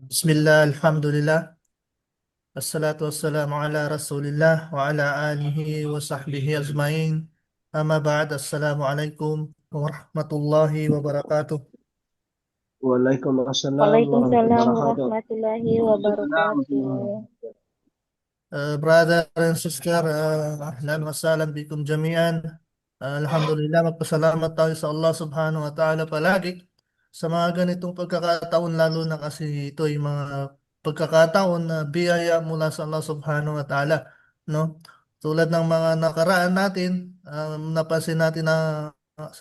Bismillah, alhamdulillah, assalatu wassalamu ala rasulillah wa ala alihi wa sahbihi ajmain. Amma ba'd, assalamu alaikum wa rahmatullahi wa barakatuh. Waalaikumsalam Waalaikumsalam warahmatullahi wabarakatuh. warahmatullahi wabarakatuh. Brother and sister, ahlan wa sahlan bikum jami'an. Alhamdulillah, magpasalamat tayo sa Allah subhanahu wa ta'ala palagi sa mga ganitong pagkakataon, lalo na kasi ito ay mga pagkakataon na biyaya mula sa Allah subhanahu wa ta'ala, no? Tulad ng mga nakaraan natin, napansin natin na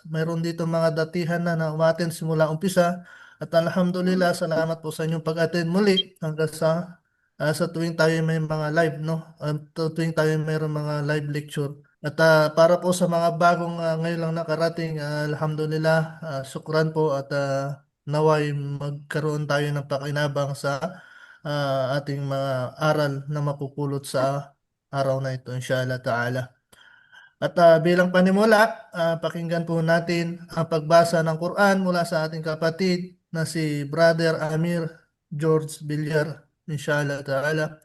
mayroon dito mga datihan na umaten simula umpisa, at alhamdulillah, salamat po sa inyong pag-attend muli hanggang sa tuwing tayo may mga live, no? Tuwing tayo mayroong mga live lecture. At para po sa mga bagong ngayon lang nakarating, alhamdulillah, syukran po, at naway magkaroon tayo ng pakinabang sa ating mga aral na mapupulot sa araw na ito, inshallah ta'ala. At bilang panimula, pakinggan po natin ang pagbasa ng Quran mula sa ating kapatid na si Brother Amir George Villar, inshallah ta'ala.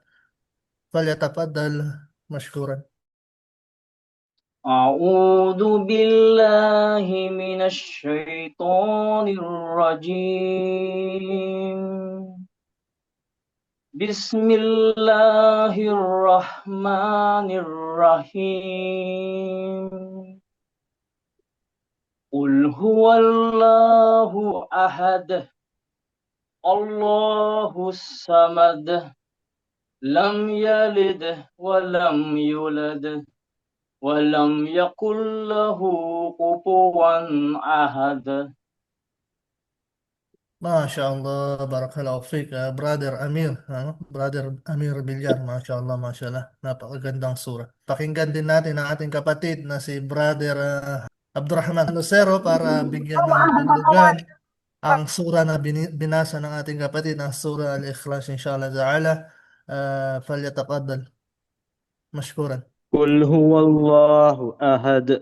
فليتفضل مشكورا. أعوذ بالله من الشيطان الرجيم. بسم الله الرحمن الرحيم. قل هو الله أحد الله الصمد لم يلد ولم يولد ولم يكن له كفوا أحد. Masya Allah, barakallahu fiqh, Brother Amir, Brother Amir Bilyar, Masya Allah, Masya Allah, napakagandang surah. Pakinggan din natin ang ating kapatid na si Brother Abdurrahman Lucero para bigyan ng tulugan ang surah na binasa ng ating kapatid, ang surah Al-Ikhlas, inshallah ta'ala. فليتفضل مشكورا. Qul huwallahu ahad.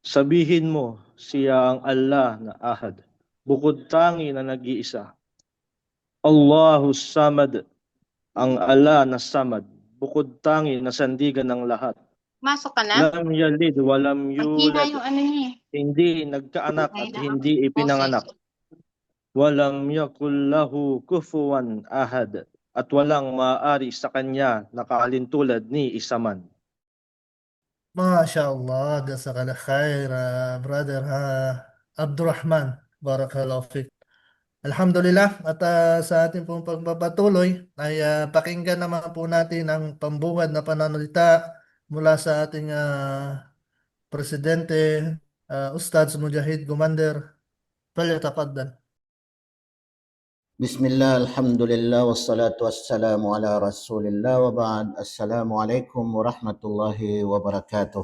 Sabihin mo, siya ang Allah na ahad, bukod tangi na nag-iisa. Allahu samad, ang Allah na samad, bukod tangi na sandigan ng lahat. Masok ka na? Lam yalid walam Mahina yulad, yung ano niya. hindi nagkaanak at hindi ipinanganak. Walam yakul lahu kufuwan ahad, at walang maaari sa kanya na kaalintulad ni isa man. Masya Allah, jazakallah khair, Brother Abdurrahman, barakallahu fiqh. Alhamdulillah, at sa ating pong pagpapatuloy ay pakinggan naman po natin ang pambungad na pananalita mula sa ating Presidente, Ustadz Mujahid Gumander. Falyatafaddal. Bismillah, alhamdulillah, wassalatu wassalamu ala rasulillah wa ba'd. Assalamualaikum warahmatullahi wabarakatuh.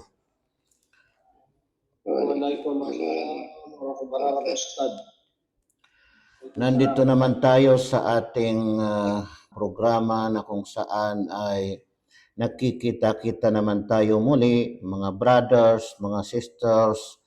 Waalaikumsalam warahmatullahi wabarakatuh. Nandito naman tayo sa ating programa na kung saan ay nakikita-kita naman tayo muli, mga brothers, mga sisters.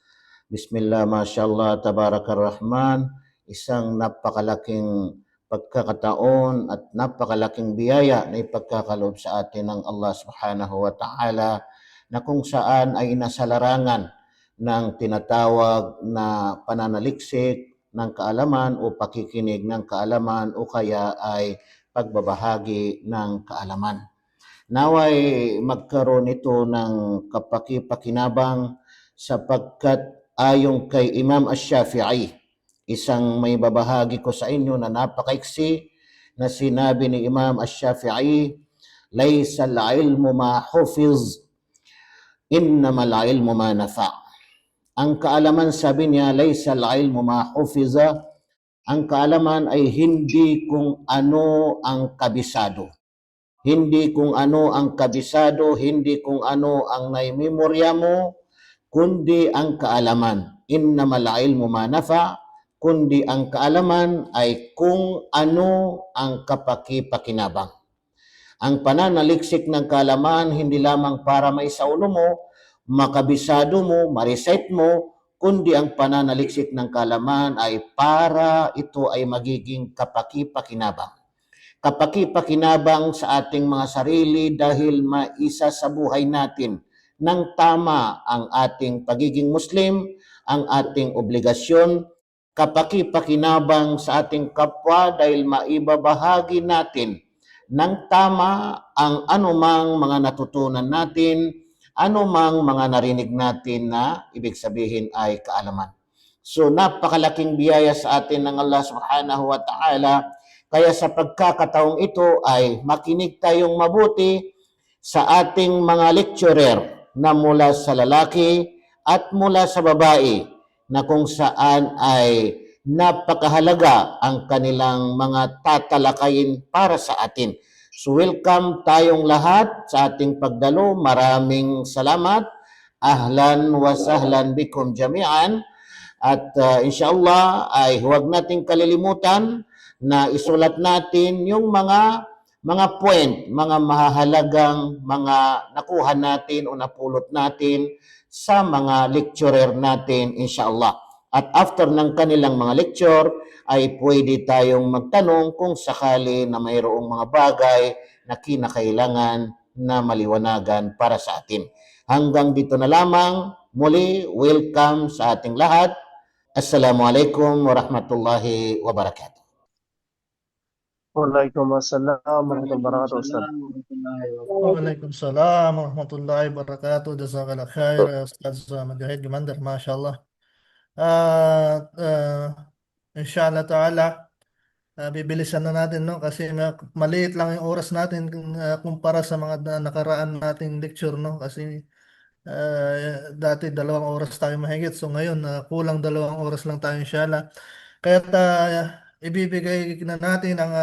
Bismillah, mashallah, tabarakar rahman. Isang napakalaking pagkakataon at napakalaking biyaya na ipagkakaloob sa atin ng Allah subhanahu wa ta'ala, na kung saan ay nasa larangan ng tinatawag na pananaliksik ng kaalaman o pakikinig ng kaalaman o kaya ay pagbabahagi ng kaalaman. Naway magkaroon ito ng kapaki-pakinabang sapagkat ayon kay Imam Ash-Shafi'i, isang may babahagi ko sa inyo na napakaiksi na sinabi ni Imam Ash-Shafi'i, "Laysa al-ilmu ma hufiz, innamal ilmu ma nafa'." Ang kaalaman, sabi niya, laysa al-ilmu ma hufiza, ang kaalaman ay hindi kung ano ang kabisado. Hindi kung ano ang kabisado, hindi kung ano ang naimemorya mo, kundi ang kaalaman. Innamal ilmu ma nafa', kundi ang kaalaman ay kung ano ang kapaki-pakinabang. Ang pananaliksik ng kaalaman hindi lamang para maisaulo mo, makabisado mo, ma-recite mo, kundi ang pananaliksik ng kaalaman ay para ito ay magiging kapaki-pakinabang. kapakipakinabang sa ating mga sarili dahil maisa sa buhay natin ng tama ang ating pagiging Muslim, ang ating obligasyon, kapakipakinabang sa ating kapwa dahil maibabahagi natin ng tama ang anumang mga natutunan natin, anumang mga narinig natin na ibig sabihin ay kaalaman. So napakalaking biyaya sa atin ng Allah Subhanahu wa Ta'ala. Kaya sa pagkakataong ito ay makinig tayong mabuti sa ating mga lecturer na mula sa lalaki at mula sa babae na kung saan ay napakahalaga ang kanilang mga tatalakayin para sa atin. So welcome tayong lahat sa ating pagdalo. Maraming salamat. Ahlan wa sahlan bikum jami'an. At inshallah ay huwag nating kalilimutan na isulat natin yung mga point, mga mahahalagang mga nakuha natin o napulot natin sa mga lecturer natin inshallah. At after ng kanilang mga lecture ay pwede tayong magtanong kung sakali na mayroong mga bagay na kinakailangan na maliwanagan para sa atin. Hanggang dito na lamang. Muli, welcome sa ating lahat. Assalamualaikum warahmatullahi wabarakatuh. Waalaikumsalam warahmatullahi wabarakatuh, Ustaz. Waalaikumsalam warahmatullahi wabarakatuh. Jazakallah khair, Ustaz Mujahid Gumandar, mashallah. Inshallah ta'ala, bibilisan na natin, no? Kasi maliit lang yung oras natin kumpara sa mga nakaraan nating lecture, no? Kasi dati 2 oras tayo mahigit. So ngayon, kulang 2 oras lang tayo inshallah. Kaya ibibigay na natin ang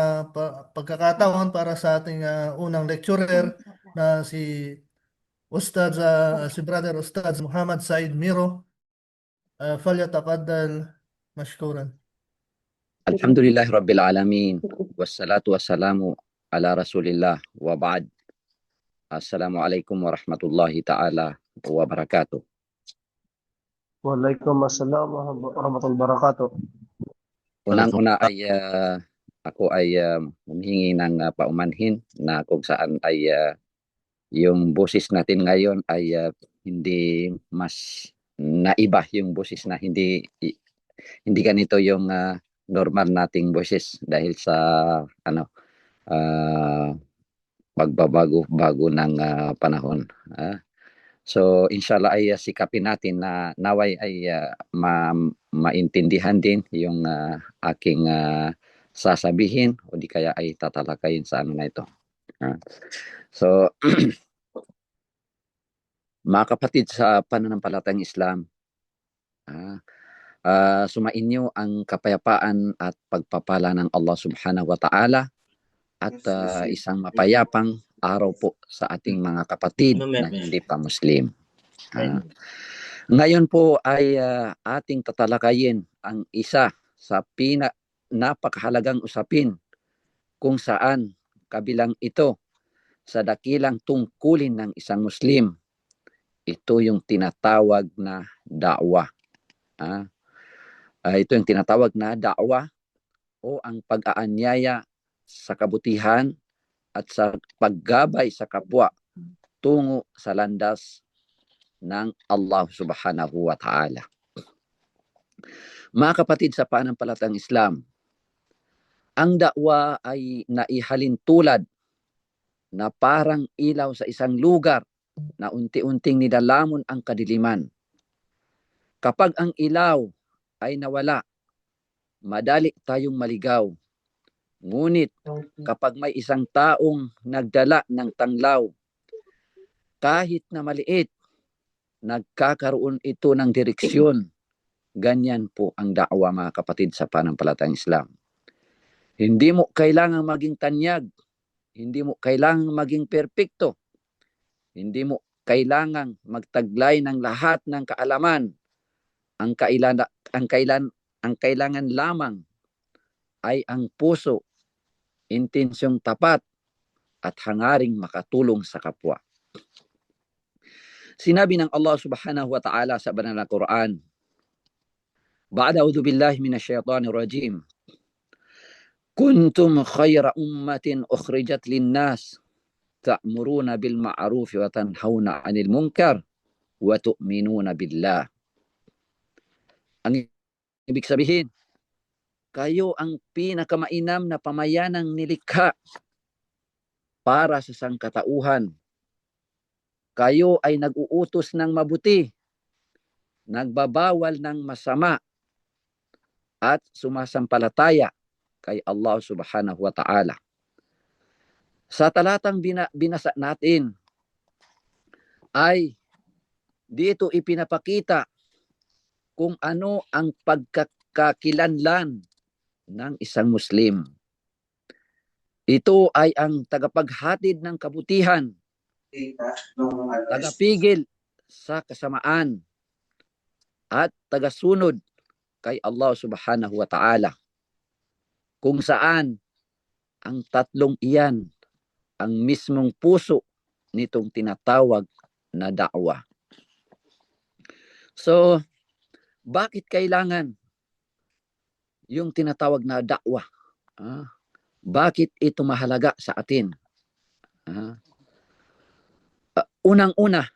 pagkakataon para sa ating unang lecturer na si Brother Ustaz Muhammad Said Miro. فليتفضل مشكورا. Alhamdulillah Rabbil Alamin. Wassalatu wassalamu ala Rasulillah wa ba'd. Assalamualaikum warahmatullahi ta'ala wabarakatuh. Waalaikumsalam warahmatullahi wabarakatuh. Unang-una ay ako ay humihingi ng paumanhin na kung saan ay yung boses natin ngayon ay hindi mas naiba yung boses na hindi ganito yung normal nating boses dahil sa pagbabago ng panahon. So inshallah ay sikapin natin na naway ay maintindihan din yung aking sasabihin o di kaya ay tatalakayin sa ano na ito. So mga kapatid sa pananampalatayang Islam, sumainyo ang kapayapaan at pagpapala ng Allah Subhanahu wa Ta'ala at isang mapayapang araw po sa ating mga kapatid na hindi pa Muslim. Ngayon po ay ating tatalakayin ang isa sa napakahalagang usapin kung saan kabilang ito sa dakilang tungkulin ng isang Muslim. Ito yung tinatawag na da'wah. Ito yung tinatawag na da'wah o ang pag-aanyaya sa kabutihan at sa paggabay sa kapwa tungo sa landas ng Allah Subhanahu wa Ta'ala. Mga kapatid sa pananampalatayang Islam, ang da'wah ay naihalin tulad na parang ilaw sa isang lugar na unti-unting nilalamon ang kadiliman. Kapag ang ilaw ay nawala, madali tayong maligaw. Ngunit kapag may isang taong nagdala ng tanglaw, kahit na maliit, nagkakaroon ito ng direksyon. Ganyan po ang da'wah, mga kapatid sa pananampalatayang Islam. Hindi mo kailangang maging tanyag, hindi mo kailangang maging perpekto, hindi mo kailangang magtaglay ng lahat ng kaalaman. Ang kailangan lamang ay ang puso, intensyong tapat at hangaring makatulong sa kapwa. Sinabi ng Allah Subhanahu wa Ta'ala sa banal na Quran, Ba'da a'udhu billahi minasyaitanir rajim. kuntum khayra ummatin ukhrijat linnas ta'muruna bil ma'ruf wa tanhauna 'anil munkar wa tu'minuna billah. Ang ibig sabihin, kayo ang pinakamainam na pamayanang nilikha para sa sangkatauhan. Kayo ay nag-uutos ng mabuti, nagbabawal ng masama, at sumasampalataya kay Allah subhanahu wa ta'ala. Sa talatang binasa natin ay dito ipinapakita kung ano ang pagkakakilanlan ng isang Muslim. Ito ay ang tagapaghatid ng kabutihan, tagapigil sa kasamaan, at tagasunod kay Allah subhanahu wa ta'ala, kung saan ang tatlong iyan ang mismong puso nitong tinatawag na da'wah. So, bakit kailangan yung tinatawag na da'wah? Bakit ito mahalaga sa atin? Unang-una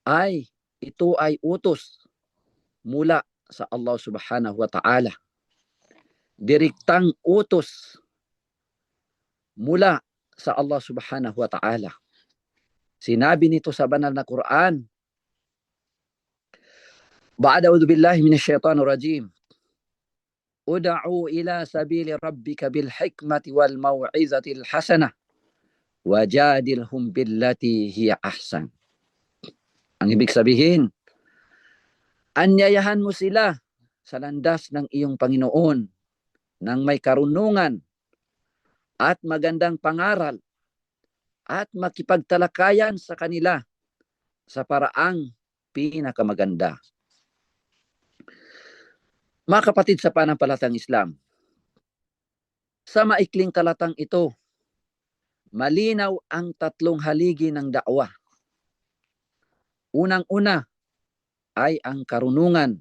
ay ito ay utos mula sa Allah subhanahu wa ta'ala. Direktang utos mula sa Allah subhanahu wa ta'ala. Sinabi nito sa banal na Quran, Ba'a'udhu billahi minasyaitanir rajim. Ud'u ila sabili rabbika bil hikmati wal mau'izatil hasanah wajadilhum billati hiya ahsan. Ang ibig sabihin, anyayahan mo sila sa landas ng iyong Panginoon ng may karunungan at magandang pangaral at makipagtalakayan sa kanila sa paraang pinakamaganda. Mga kapatid sa panampalatang Islam, sa maikling talatang ito, malinaw ang tatlong haligi ng da'wah. Unang-una ay ang karunungan.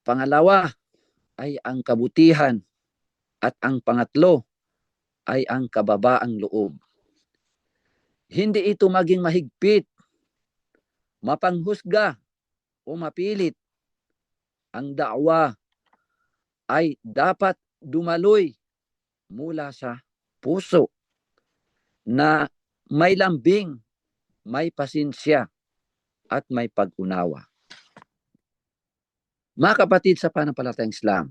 Pangalawa ay ang kabutihan. At ang pangatlo ay ang kababaang loob. Hindi ito maging mahigpit, mapanghusga o mapilit. Ang da'wah ay dapat dumaloy mula sa puso na may lambing, may pasensya, at may pag-unawa. Mga kapatid sa panampalatayang Islam,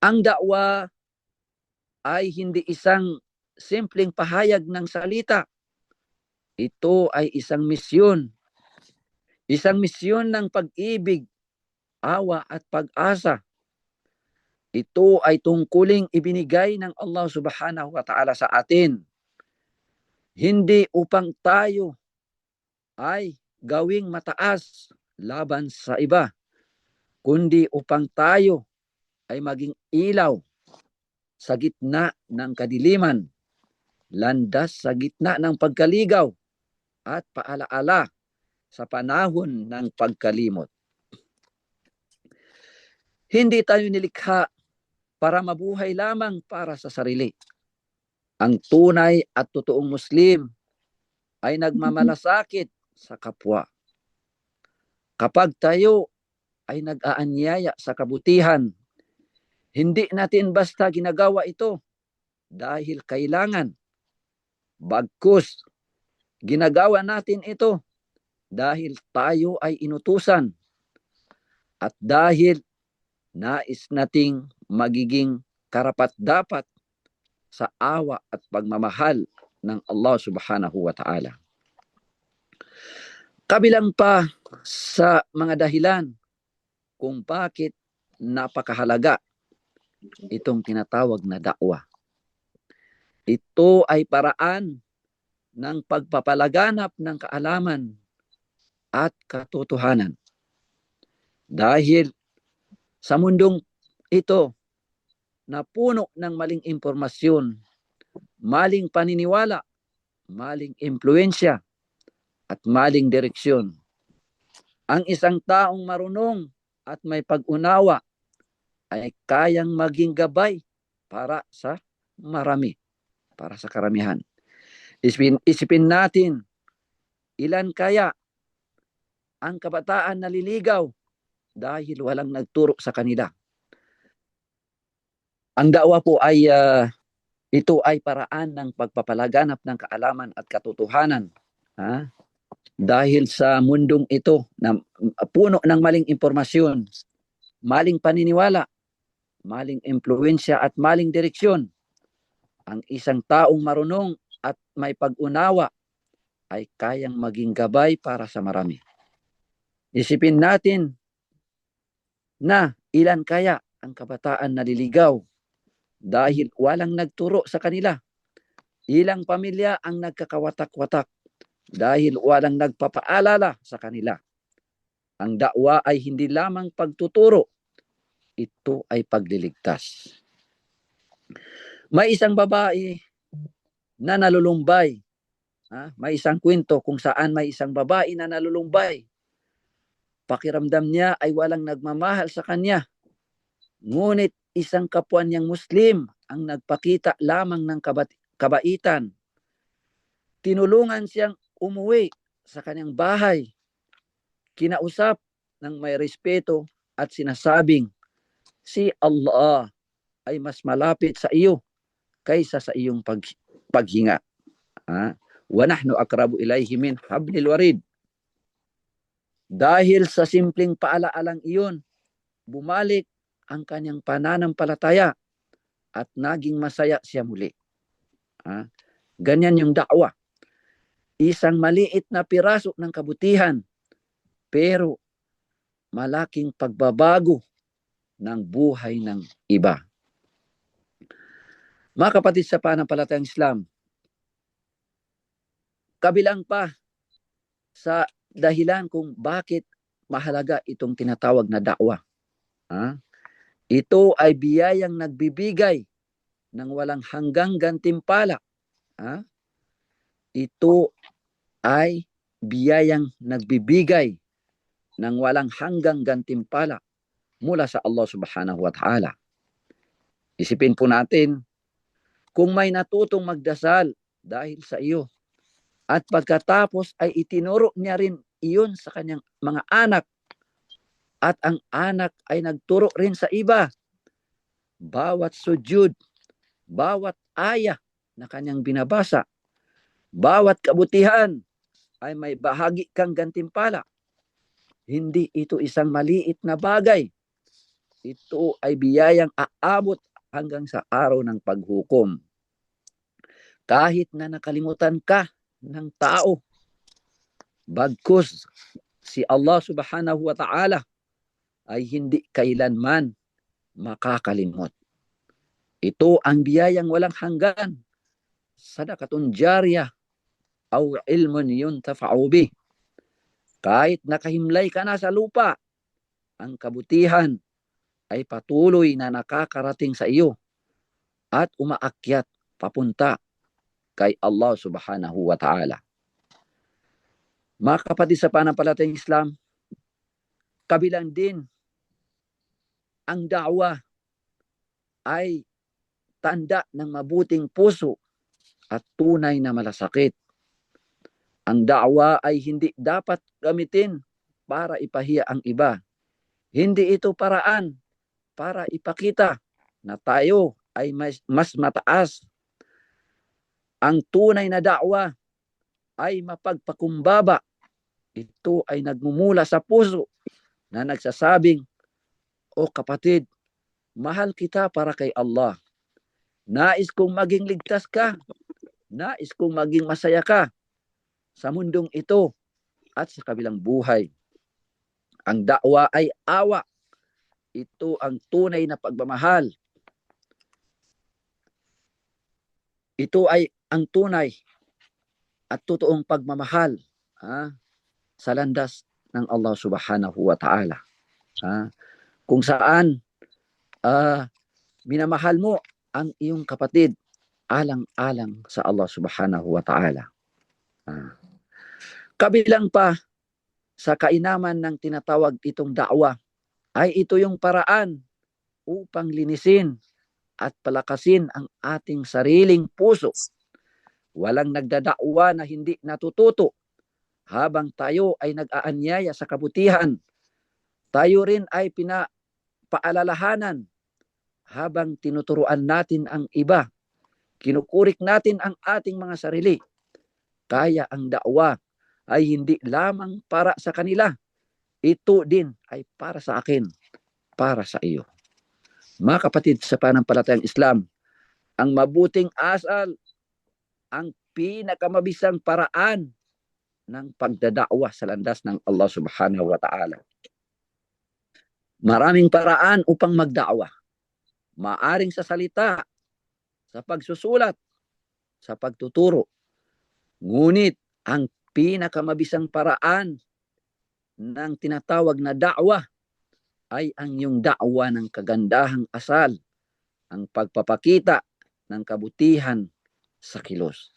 ang da'wah ay hindi isang simpleng pahayag ng salita. Ito ay isang misyon. Isang misyon ng pag-ibig, awa at pag-asa. Ito ay tungkuling ibinigay ng Allah subhanahu wa ta'ala sa atin. Hindi upang tayo ay gawing mataas laban sa iba, kundi upang tayo ay maging ilaw sa gitna ng kadiliman, landas sa gitna ng pagkaligaw, at paalaala sa panahon ng pagkalimot. Hindi tayo nilikha para mabuhay lamang para sa sarili. Ang tunay at totoong Muslim ay nagmamalasakit sa kapwa. Kapag tayo ay nag-aanyaya sa kabutihan, hindi natin basta ginagawa ito dahil kailangan. Bagkus, ginagawa natin ito dahil tayo ay inutusan at dahil nais nating magiging karapat-dapat sa awa at pagmamahal ng Allah subhanahu wa ta'ala. Kabilang pa sa mga dahilan kung bakit napakahalaga itong tinatawag na da'wah. Ito ay paraan ng pagpapalaganap ng kaalaman at katotohanan. Dahil sa mundong ito na puno ng maling impormasyon, maling paniniwala, maling impluensya, at maling direksyon, ang isang taong marunong at may pag-unawa ay kayang maging gabay para sa marami, para sa karamihan. Isipin natin, ilan kaya ang kabataan naliligaw dahil walang nagturo sa kanila. Ang da'wa po ay ito ay paraan ng pagpapalaganap ng kaalaman at katotohanan. Dahil sa mundong ito na puno ng maling impormasyon, maling paniniwala, maling impluensya at maling direksyon, ang isang taong marunong at may pag-unawa ay kayang maging gabay para sa marami. Isipin natin na ilan kaya ang kabataan naliligaw dahil walang nagturo sa kanila. Ilang pamilya ang nagkakawatak-watak dahil walang nagpapaalala sa kanila. Ang da'wa ay hindi lamang pagtuturo, ito ay pagliligtas. May isang babae na nalulumbay. May isang kwento kung saan may isang babae na nalulumbay. Pakiramdam niya ay walang nagmamahal sa kanya. Ngunit isang kapwa niyang Muslim ang nagpakita lamang ng kabaitan. Tinulungan siyang umuwi sa kanyang bahay. Kinausap ng may respeto at sinasabing, si Allah ay mas malapit sa iyo kaysa sa iyong paghinga. Wa nahnu akrabu ilayhi min hablil warid. Dahil sa simpleng paalaalang iyon, bumalik ang kanyang pananampalataya at naging masaya siya muli. Ganyan yung da'wa. Isang maliit na piraso ng kabutihan, pero malaking pagbabago ng buhay ng iba. Mga kapatid sa pananampalatayang Islam, kabilang pa sa dahilan kung bakit mahalaga itong tinatawag na da'wa. Ito ay biyayang nagbibigay ng walang hanggang gantimpala. Ito ay biyayang nagbibigay ng walang hanggang gantimpala mula sa Allah subhanahu wa ta'ala. Isipin po natin, kung may natutong magdasal dahil sa iyo, at pagkatapos ay itinuro niya rin iyon sa kanyang mga anak, at ang anak ay nagturo rin sa iba, bawat sujud, bawat ayah na kanyang binabasa, bawat kabutihan ay may bahagi kang gantimpala. Hindi ito isang maliit na bagay. Ito ay biyayang aabot hanggang sa araw ng paghukom. Kahit na nakalimutan ka ng tao, bagkus si Allah subhanahu wa ta'ala ay hindi kailanman makakalimot. Ito ang biyayang walang hanggan, sadaqatun jariyah aw ilmun yuntafa'u bih. Kahit nakahimlay ka na sa lupa, ang kabutihan ay patuloy na nakakarating sa iyo at umaakyat papunta kay Allah subhanahu wa ta'ala. Mga kapatid sa pananampalatayang Islam, kabilang din ang da'wa ay tanda ng mabuting puso at tunay na malasakit. Ang da'wa ay hindi dapat gamitin para ipahiya ang iba. Hindi ito paraan para ipakita na tayo ay mas mataas. Ang tunay na da'wa ay mapagpakumbaba. Ito ay nagmumula sa puso na nagsasabing, o kapatid, mahal kita para kay Allah. Nais kong maging ligtas ka. Nais kong maging masaya ka sa mundong ito at sa kabilang buhay. Ang da'wa ay awa. Ito ang tunay na pagmamahal. Ito ay ang tunay at totoong pagmamahal sa landas ng Allah subhanahu wa ta'ala. Kung saan minamahal mo ang iyong kapatid alang-alang sa Allah subhanahu wa ta'ala. Kabilang pa sa kainaman ng tinatawag itong da'wa ay ito yung paraan upang linisin at palakasin ang ating sariling puso. Walang nagdadakwa na hindi natututo. Habang tayo ay nag-aanyaya sa kabutihan, tayo rin ay pinapaalalahanan. Habang tinuturuan natin ang iba, kinukurik natin ang ating mga sarili. Kaya ang dakwa ay hindi lamang para sa kanila. Ito din ay para sa akin, para sa iyo. Mga kapatid sa pananampalatayang Islam, ang mabuting asal, ang pinakamabisang paraan ng pagdadakwa sa landas ng Allah subhanahu wa ta'ala. Maraming paraan upang magdakwa. Maaring sa salita, sa pagsusulat, sa pagtuturo. Ngunit ang pinakamabisang paraan ng tinatawag na dakwa ay ang iyong dakwa ng kagandahang asal, ang pagpapakita ng kabutihan sa kilos.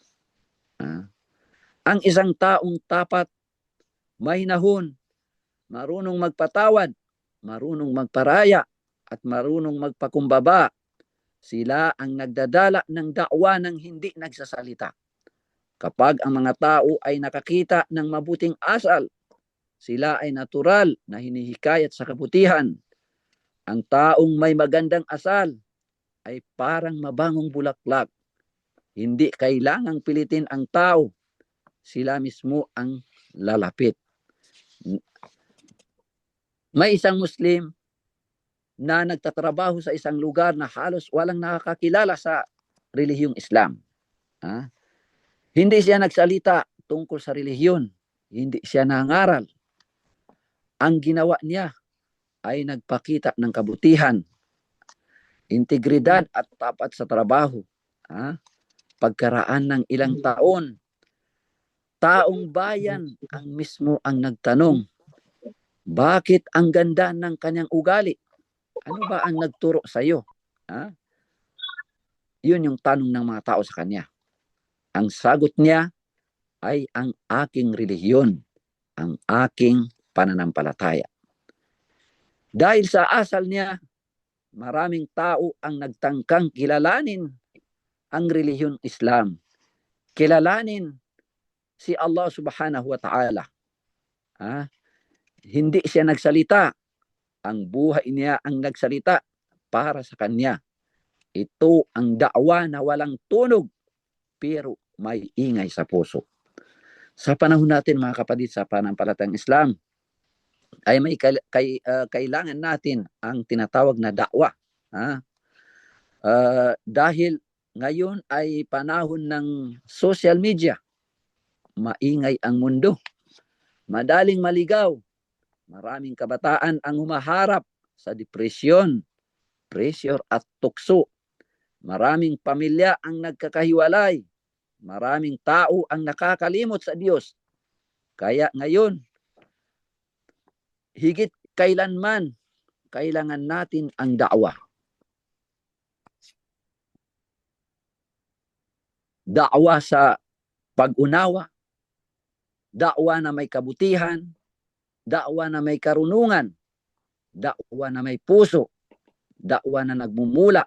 Ang isang taong tapat, mahinahon, marunong magpatawad, marunong magparaya, at marunong magpakumbaba, sila ang nagdadala ng dakwa ng hindi nagsasalita. Kapag ang mga tao ay nakakita ng mabuting asal, sila ay natural na hinihikayat sa kabutihan. Ang taong may magandang asal ay parang mabangong bulaklak. Hindi kailangang pilitin ang tao. Sila mismo ang lalapit. May isang Muslim na nagtatrabaho sa isang lugar na halos walang nakakakilala sa relihiyong Islam. Hindi siya nagsalita tungkol sa relihiyon. Hindi siya nangaral. Ang ginawa niya ay nagpakita ng kabutihan, integridad at tapat sa trabaho. Pagkaraan ng ilang taon, taong bayan ang mismo ang nagtanong, bakit ang ganda ng kanyang ugali? Ano ba ang nagturo sa iyo? Yun yung tanong ng mga tao sa kanya. Ang sagot niya ay ang aking relihiyon, ang aking pananampalataya. Dahil sa asal niya, maraming tao ang nagtangkang kilalanin ang relihiyong Islam. Kilalanin si Allah subhanahu wa ta'ala. Hindi siya nagsalita. Ang buhay niya ang nagsalita para sa kanya. Ito ang dakwa na walang tunog pero may ingay sa puso. Sa panahon natin mga kapatid sa pananampalatayang Islam, ay may kailangan natin ang tinatawag na dakwa. Dahil ngayon ay panahon ng social media. Maingay ang mundo. Madaling maligaw. Maraming kabataan ang humaharap sa depresyon, pressure at tukso. Maraming pamilya ang nagkakahiwalay. Maraming tao ang nakakalimot sa Diyos. Kaya ngayon, higit kailanman, kailangan natin ang dakwa. Dakwa sa pag-unawa, dakwa na may kabutihan, dakwa na may karunungan, dakwa na may puso, dakwa na nagmumula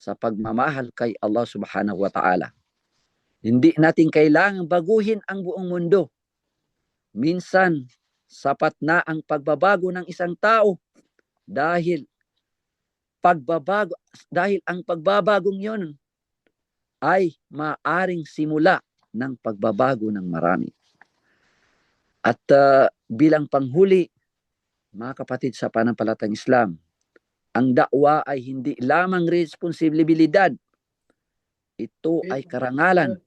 sa pagmamahal kay Allah subhanahu wa ta'ala. Hindi natin kailangang baguhin ang buong mundo. Minsan, sapat na ang pagbabago ng isang tao dahil ang pagbabagong yun ay maaring simula ng pagbabago ng marami. At bilang panghuli, mga kapatid sa pananampalatayang Islam, ang dakwa ay hindi lamang responsibilidad. Ito ay karangalan.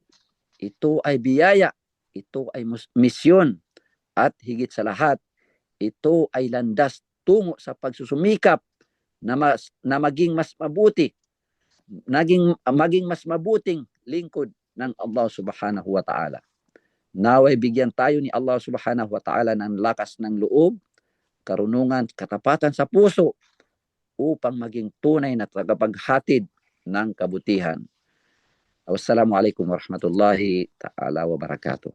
Ito ay biyaya. Ito ay misyon. At higit sa lahat, ito ay landas tungo sa pagsusumikap na maging mas mabuti, maging mas mabuting lingkod ng Allah subhanahu wa ta'ala. Naway bigyan tayo ni Allah subhanahu wa ta'ala ng lakas ng loob, karunungan, katapatan sa puso upang maging tunay na tagapaghatid ng kabutihan. Wassalamualaikum warahmatullahi ta'ala wabarakatuh.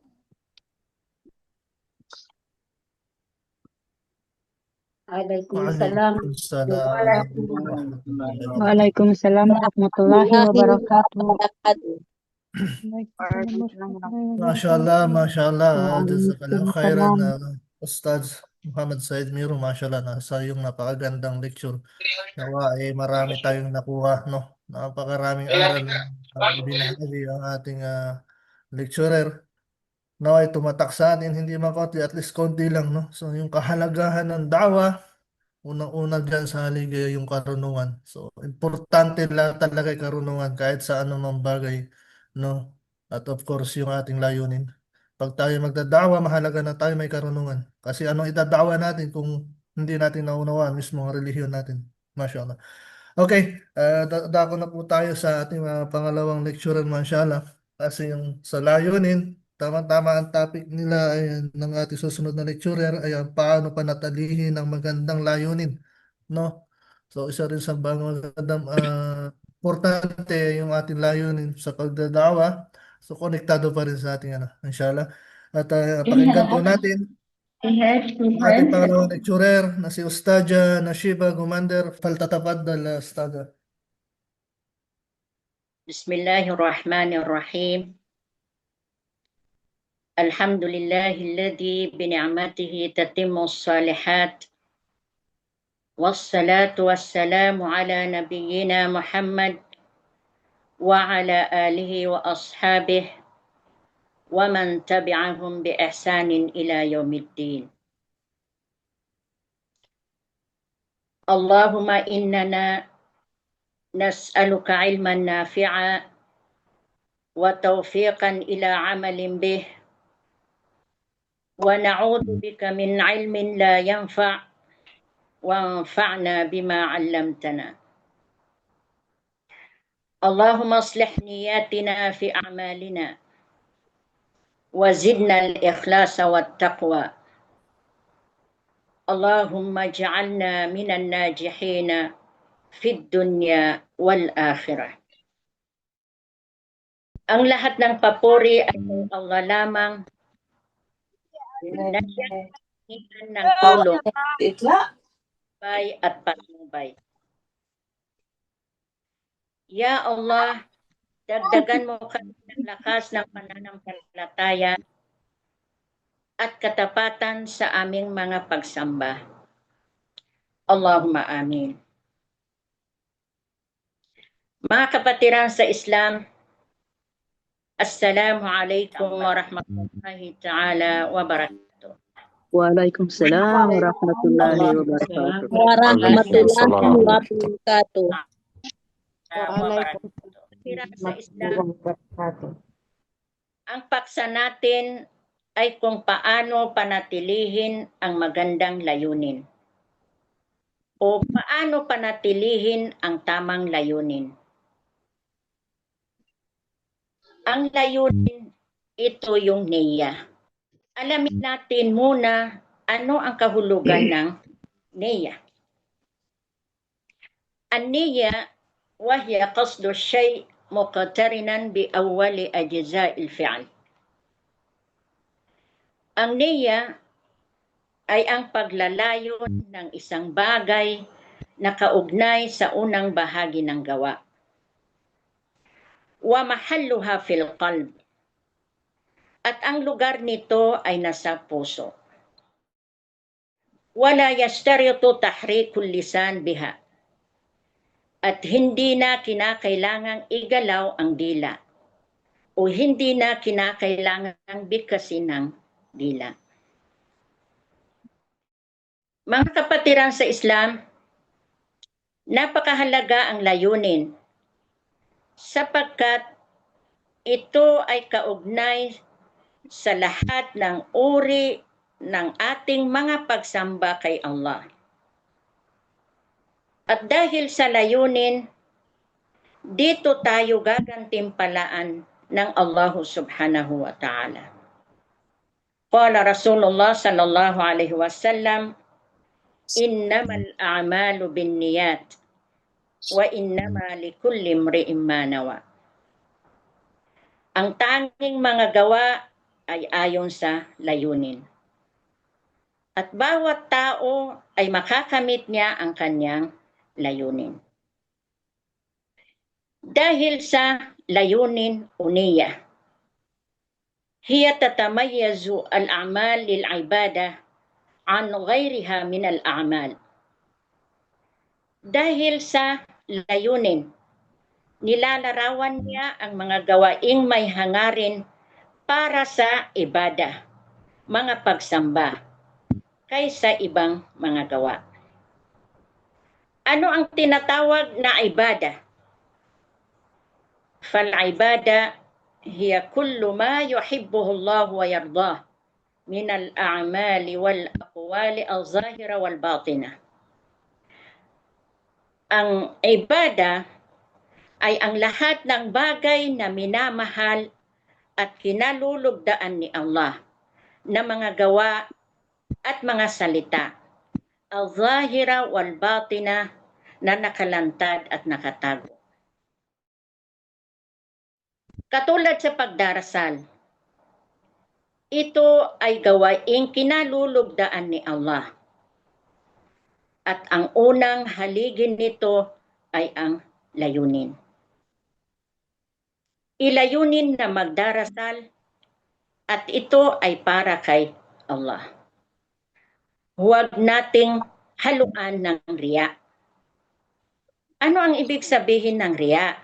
Waalaikumsalam. Waalaikumsalam warahmatullahi wabarakatuh. Waalaikumsalam warahmatullahi wabarakatuh. Mashallah, mashallah. Jazakallah khairan, Waalaikumsalam. Ustaz Muhammad Said Miro. Mashallah, sa iyong napakagandang lecture. Nawa ay marami tayong nakuha, no? Napakaraming aral ang ibinahagi ang ating lecturer. Nawa ay tumatak sa atin, hindi man konti, at least konti lang, no? So, yung kahalagahan ng da'wah, unang-una dyan sa haligaya yung karunungan. So, importante lang talaga yung karunungan kahit sa anumang bagay, no? At of course, yung ating layunin. Pag tayo magdadawa, mahalaga na tayo may karunungan. Kasi anong idadawa natin kung hindi natin naunawaan mismo ang relihiyon natin. Mashallah. Okay, dako na po tayo sa ating pangalawang lecture, mashallah. Kasi yung sa layunin, tama-tama ang topic nila ay, ng ating susunod na lecturer ay ang paano panatilihin ang magandang layunin. No? So isa rin sa magandang importante yung ating layunin sa pagdadawa. So konektado pa rin sa ating inshallah. At pakinggan po natin ang ating pangalawang lecturer na si Ustadja Nashiba Gumander. Faltatafaddal, Ustadja. Bismillahirrahmanirrahim. Alhamdulillahilladzi bini'matihi tatimmus salihat. Wassalatu wassalamu ala nabiyyina Muhammad wa ala alihi wa ashabihi wa man tabi'ahum bi ihsanin ila yaumiddin. Allahumma innana nas'aluka ilman nafi'a wa tawfiqan ila amalin bih wa na'udzu bika min ilmin la yanfa' wa anfa'na bima 'allamtana. Allahumma aslih niyatina fi a'malina wa zidna al-ikhlasa wat taqwa. Allahumma ij'alna minan najihina fid dunya wal akhirah. Ang lahat ng papuri ay kay Allah lamang. Nandiyan ng tulong, at patnubay. Ya Allah, dagdagan mo kami ng lakas ng pananampalataya at katapatan sa aming mga pagsamba. Allahumma amin. Mga kapatiran sa Islam, Assalamu alaikum warahmatullahi ta'ala wabarakatuh. Waalaikumsalam warahmatullahi wabarakatuh. Warahmatullahi wabarakatuh. Kapatiran sa Islam, ang paksa natin ay kung paano panatilihin ang magandang layunin o paano panatilihin ang tamang layunin. Ang layunin, ito yung niya. Alamin natin muna ano ang kahulugan ng niya. An-niya wahiya qasdu shay muqtarinan bi awwali ajza'il fi'l. Ang niya ay ang paglalayon ng isang bagay na kaugnay sa unang bahagi ng gawa. Wa mahalluha fil qalb. At ang lugar nito ay nasa puso. Wala yashtaritu tahrikul lisan biha. At hindi na kinakailangang igalaw ang dila. O hindi na kinakailangang bigkasin ng dila. Mga kapatiran sa Islam, napakahalaga ang layunin sapagkat ito ay kaugnay sa lahat ng uri ng ating mga pagsamba kay Allah. At dahil sa layunin, dito tayo gagantimpalaan ng Allah subhanahu wa ta'ala. Qala Rasulullah sallallahu alaihi wasallam, innamal a'malu binniyat wa innama likulli imri'in ma nawa. Ang tanging mga gawa ay ayon sa layunin. at bawat tao ay makakamit niya ang kanyang layunin. Dahil sa layunin o niya, hiya tatamayyazu al-a'mal lil-ibada an ghayriha min al-a'mal. Dahil sa layunin, nilalarawan niya ang mga gawaing may hangarin para sa ibada, mga pagsamba, kaysa ibang mga gawa. Ano ang tinatawag na ibada? Fal-ibada hiya kullu ma yuhibbuhu Allah wa yardah min al-a'mali wal aqwali al-zahira wal batina. Ang ibada ay ang lahat ng bagay na minamahal at kinalulugdaan ni Allah na mga gawa at mga salita, al-zahira wal batina, na nakalantad at nakatago. Katulad sa pagdarasal, ito ay gawaing kinalulugdaan ni Allah. At ang unang haligin nito ay ang layunin. Ilayunin na magdarasal at ito ay para kay Allah. Huwag nating haluan ng riya. Ano ang ibig sabihin ng riya?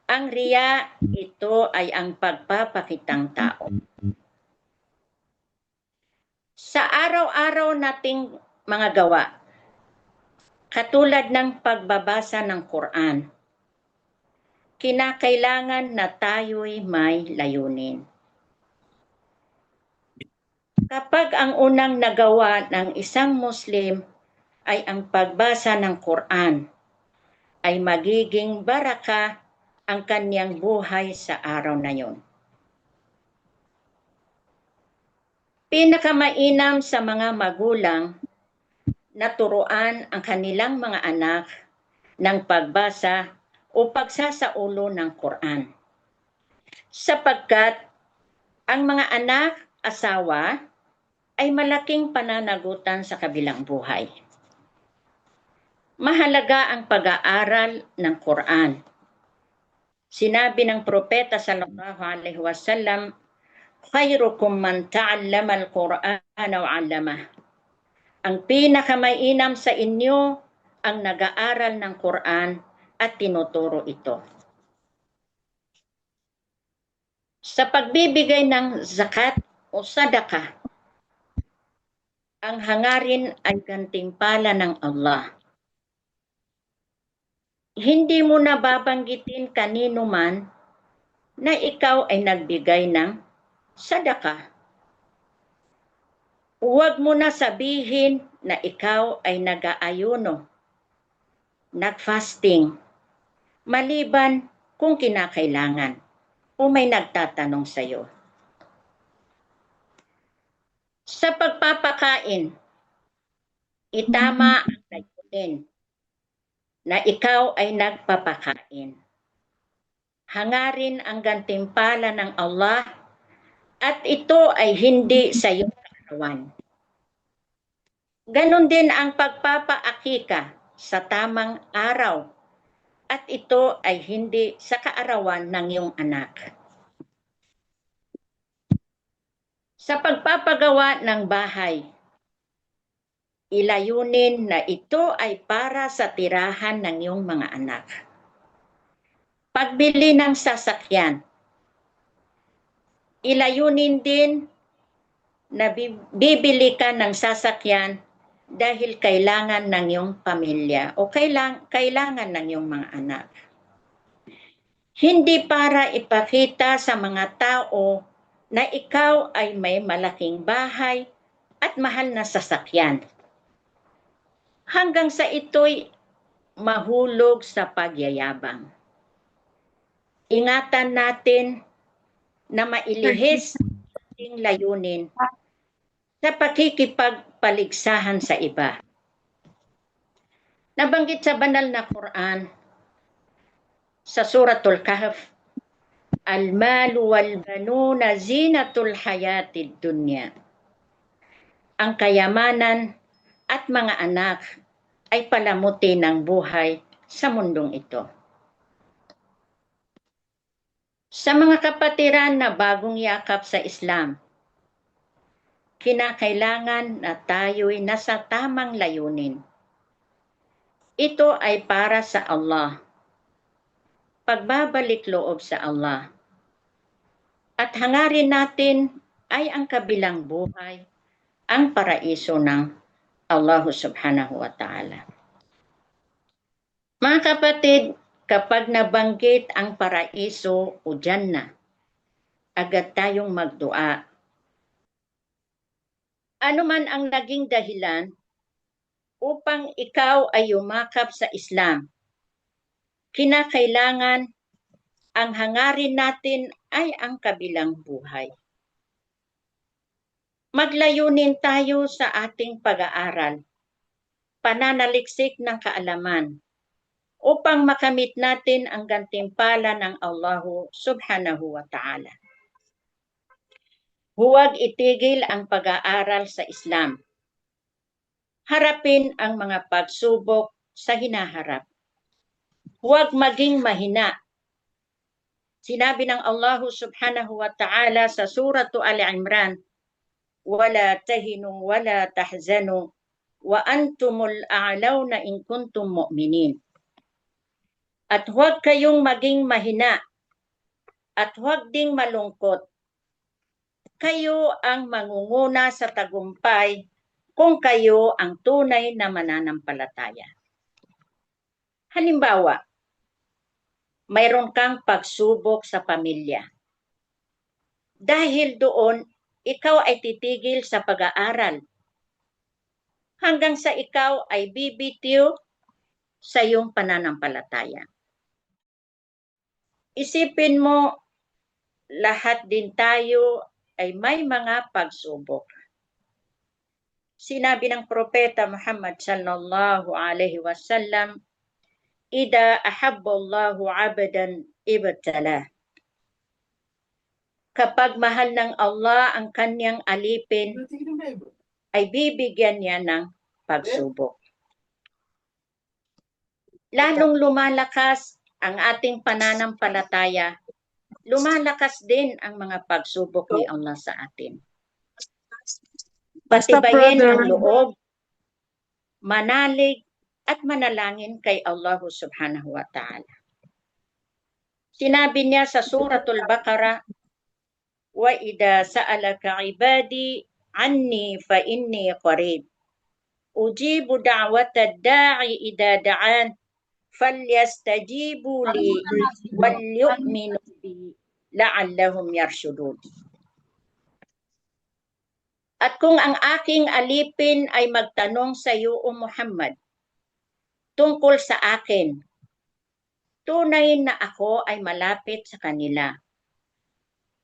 Ang riya, ito ay ang pagpapakitang tao. Sa araw-araw nating mga gawa, katulad ng pagbabasa ng Quran, kinakailangan na tayo'y may layunin. Kapag ang unang nagawa ng isang Muslim ay ang pagbasa ng Quran, ay magiging baraka ang kanyang buhay sa araw na yon. Pinakamainam sa mga magulang na turuan ang kanilang mga anak ng pagbasa o pagsasaulo ng Quran. Sapagkat ang mga anak, asawa, ay malaking pananagutan sa kabilang buhay. Mahalaga ang pag-aaral ng Quran. Sinabi ng propeta sallallahu alaihi wasallam, khairukum man ta'allama al-Qur'ana wa 'allamah. Ang pinakamainam sa inyo ang nag-aaral ng Quran at tinuturo ito. Sa pagbibigay ng zakat o sadaka, ang hangarin ay gantimpala ng Allah. Hindi mo na babanggitin kanino man na ikaw ay nagbigay ng sadaka. Huwag mo na sabihin na ikaw ay nag-aayuno, nag-fasting, maliban kung kinakailangan o may nagtatanong sa iyo. Sa pagpapakain, itama ang layunin na ikaw ay nagpapakain. Hangarin ang gantimpala ng Allah at ito ay hindi sa iyong kaarawan. Ganon din ang pagpapaakika sa tamang araw at ito ay hindi sa kaarawan ng iyong anak. Sa pagpapagawa ng bahay, ilayunin na ito ay para sa tirahan ng iyong mga anak. Pagbili ng sasakyan, ilayunin din na bibili ka ng sasakyan dahil kailangan ng iyong pamilya o kailangan ng iyong mga anak. Hindi para ipakita sa mga tao na ikaw ay may malaking bahay at mahal na sasakyan. Hanggang sa ito'y mahulog sa pagyayabang. Ingatan natin na mailihis ang layunin sa pakikipagpaligsahan sa iba. Nabanggit sa banal na Quran sa Suratul Kahf, Al-malu wal-banuna zinatul hayatid dunya. ang kayamanan at mga anak ay palamuti ng buhay sa mundong ito. Sa mga kapatiran na bagong yakap sa Islam, kinakailangan na tayo'y nasa tamang layunin. Ito ay para sa Allah, pagbabalik loob sa Allah. At hangarin natin ay ang kabilang buhay, ang paraiso ng Allah subhanahu wa ta'ala. Mga kapatid, kapag nabanggit ang paraiso o Jannah, agad tayong magdua. Ano man ang naging dahilan upang ikaw ay yumakap sa Islam, kinakailangan ang hangarin natin ay ang kabilang buhay. Maglayunin tayo sa ating pag-aaral, pananaliksik ng kaalaman, upang makamit natin ang gantimpala ng Allah subhanahu wa ta'ala. Huwag itigil ang pag-aaral sa Islam. Harapin ang mga pagsubok sa hinaharap. Huwag maging mahina. Sinabi ng Allah subhanahu wa ta'ala sa suratu Al-Imran, "Wala tahinu wala tahzanu wa antumul a'launa in kuntum mu'minin." At huwag kayong maging mahina at huwag ding malungkot. Kayo ang mangunguna sa tagumpay kung kayo ang tunay na mananampalataya. Halimbawa, mayroon kang pagsubok sa pamilya. Dahil doon, ikaw ay titigil sa pag-aaral hanggang sa ikaw ay bibitiw sa iyong pananampalataya. Isipin mo, lahat din tayo ay may mga pagsubok. Sinabi ng propeta Muhammad sallallahu alaihi wasallam, "Ida ahabballahu 'abdan ibtala." Kapag mahal ng Allah ang kanyang alipin, ay bibigyan niya ng pagsubok. Lalong lumalakas ang ating pananampalataya, lumalakas din ang mga pagsubok ni Allah sa atin. Patibayin ang loob, manalig at manalangin kay Allah subhanahu wa ta'ala. Sinabi niya sa suratul Baqarah, "Wa idha sa'alaka ibadi anni fa inni qarib. Ujibu da'watad da'i idha da'an falyastajibu li wal yu'minu bi la'allahum yarshudun." At kung ang aking alipin ay magtanong sa iyo, O Muhammad, tungkol sa akin, tunay na ako ay malapit sa kanila.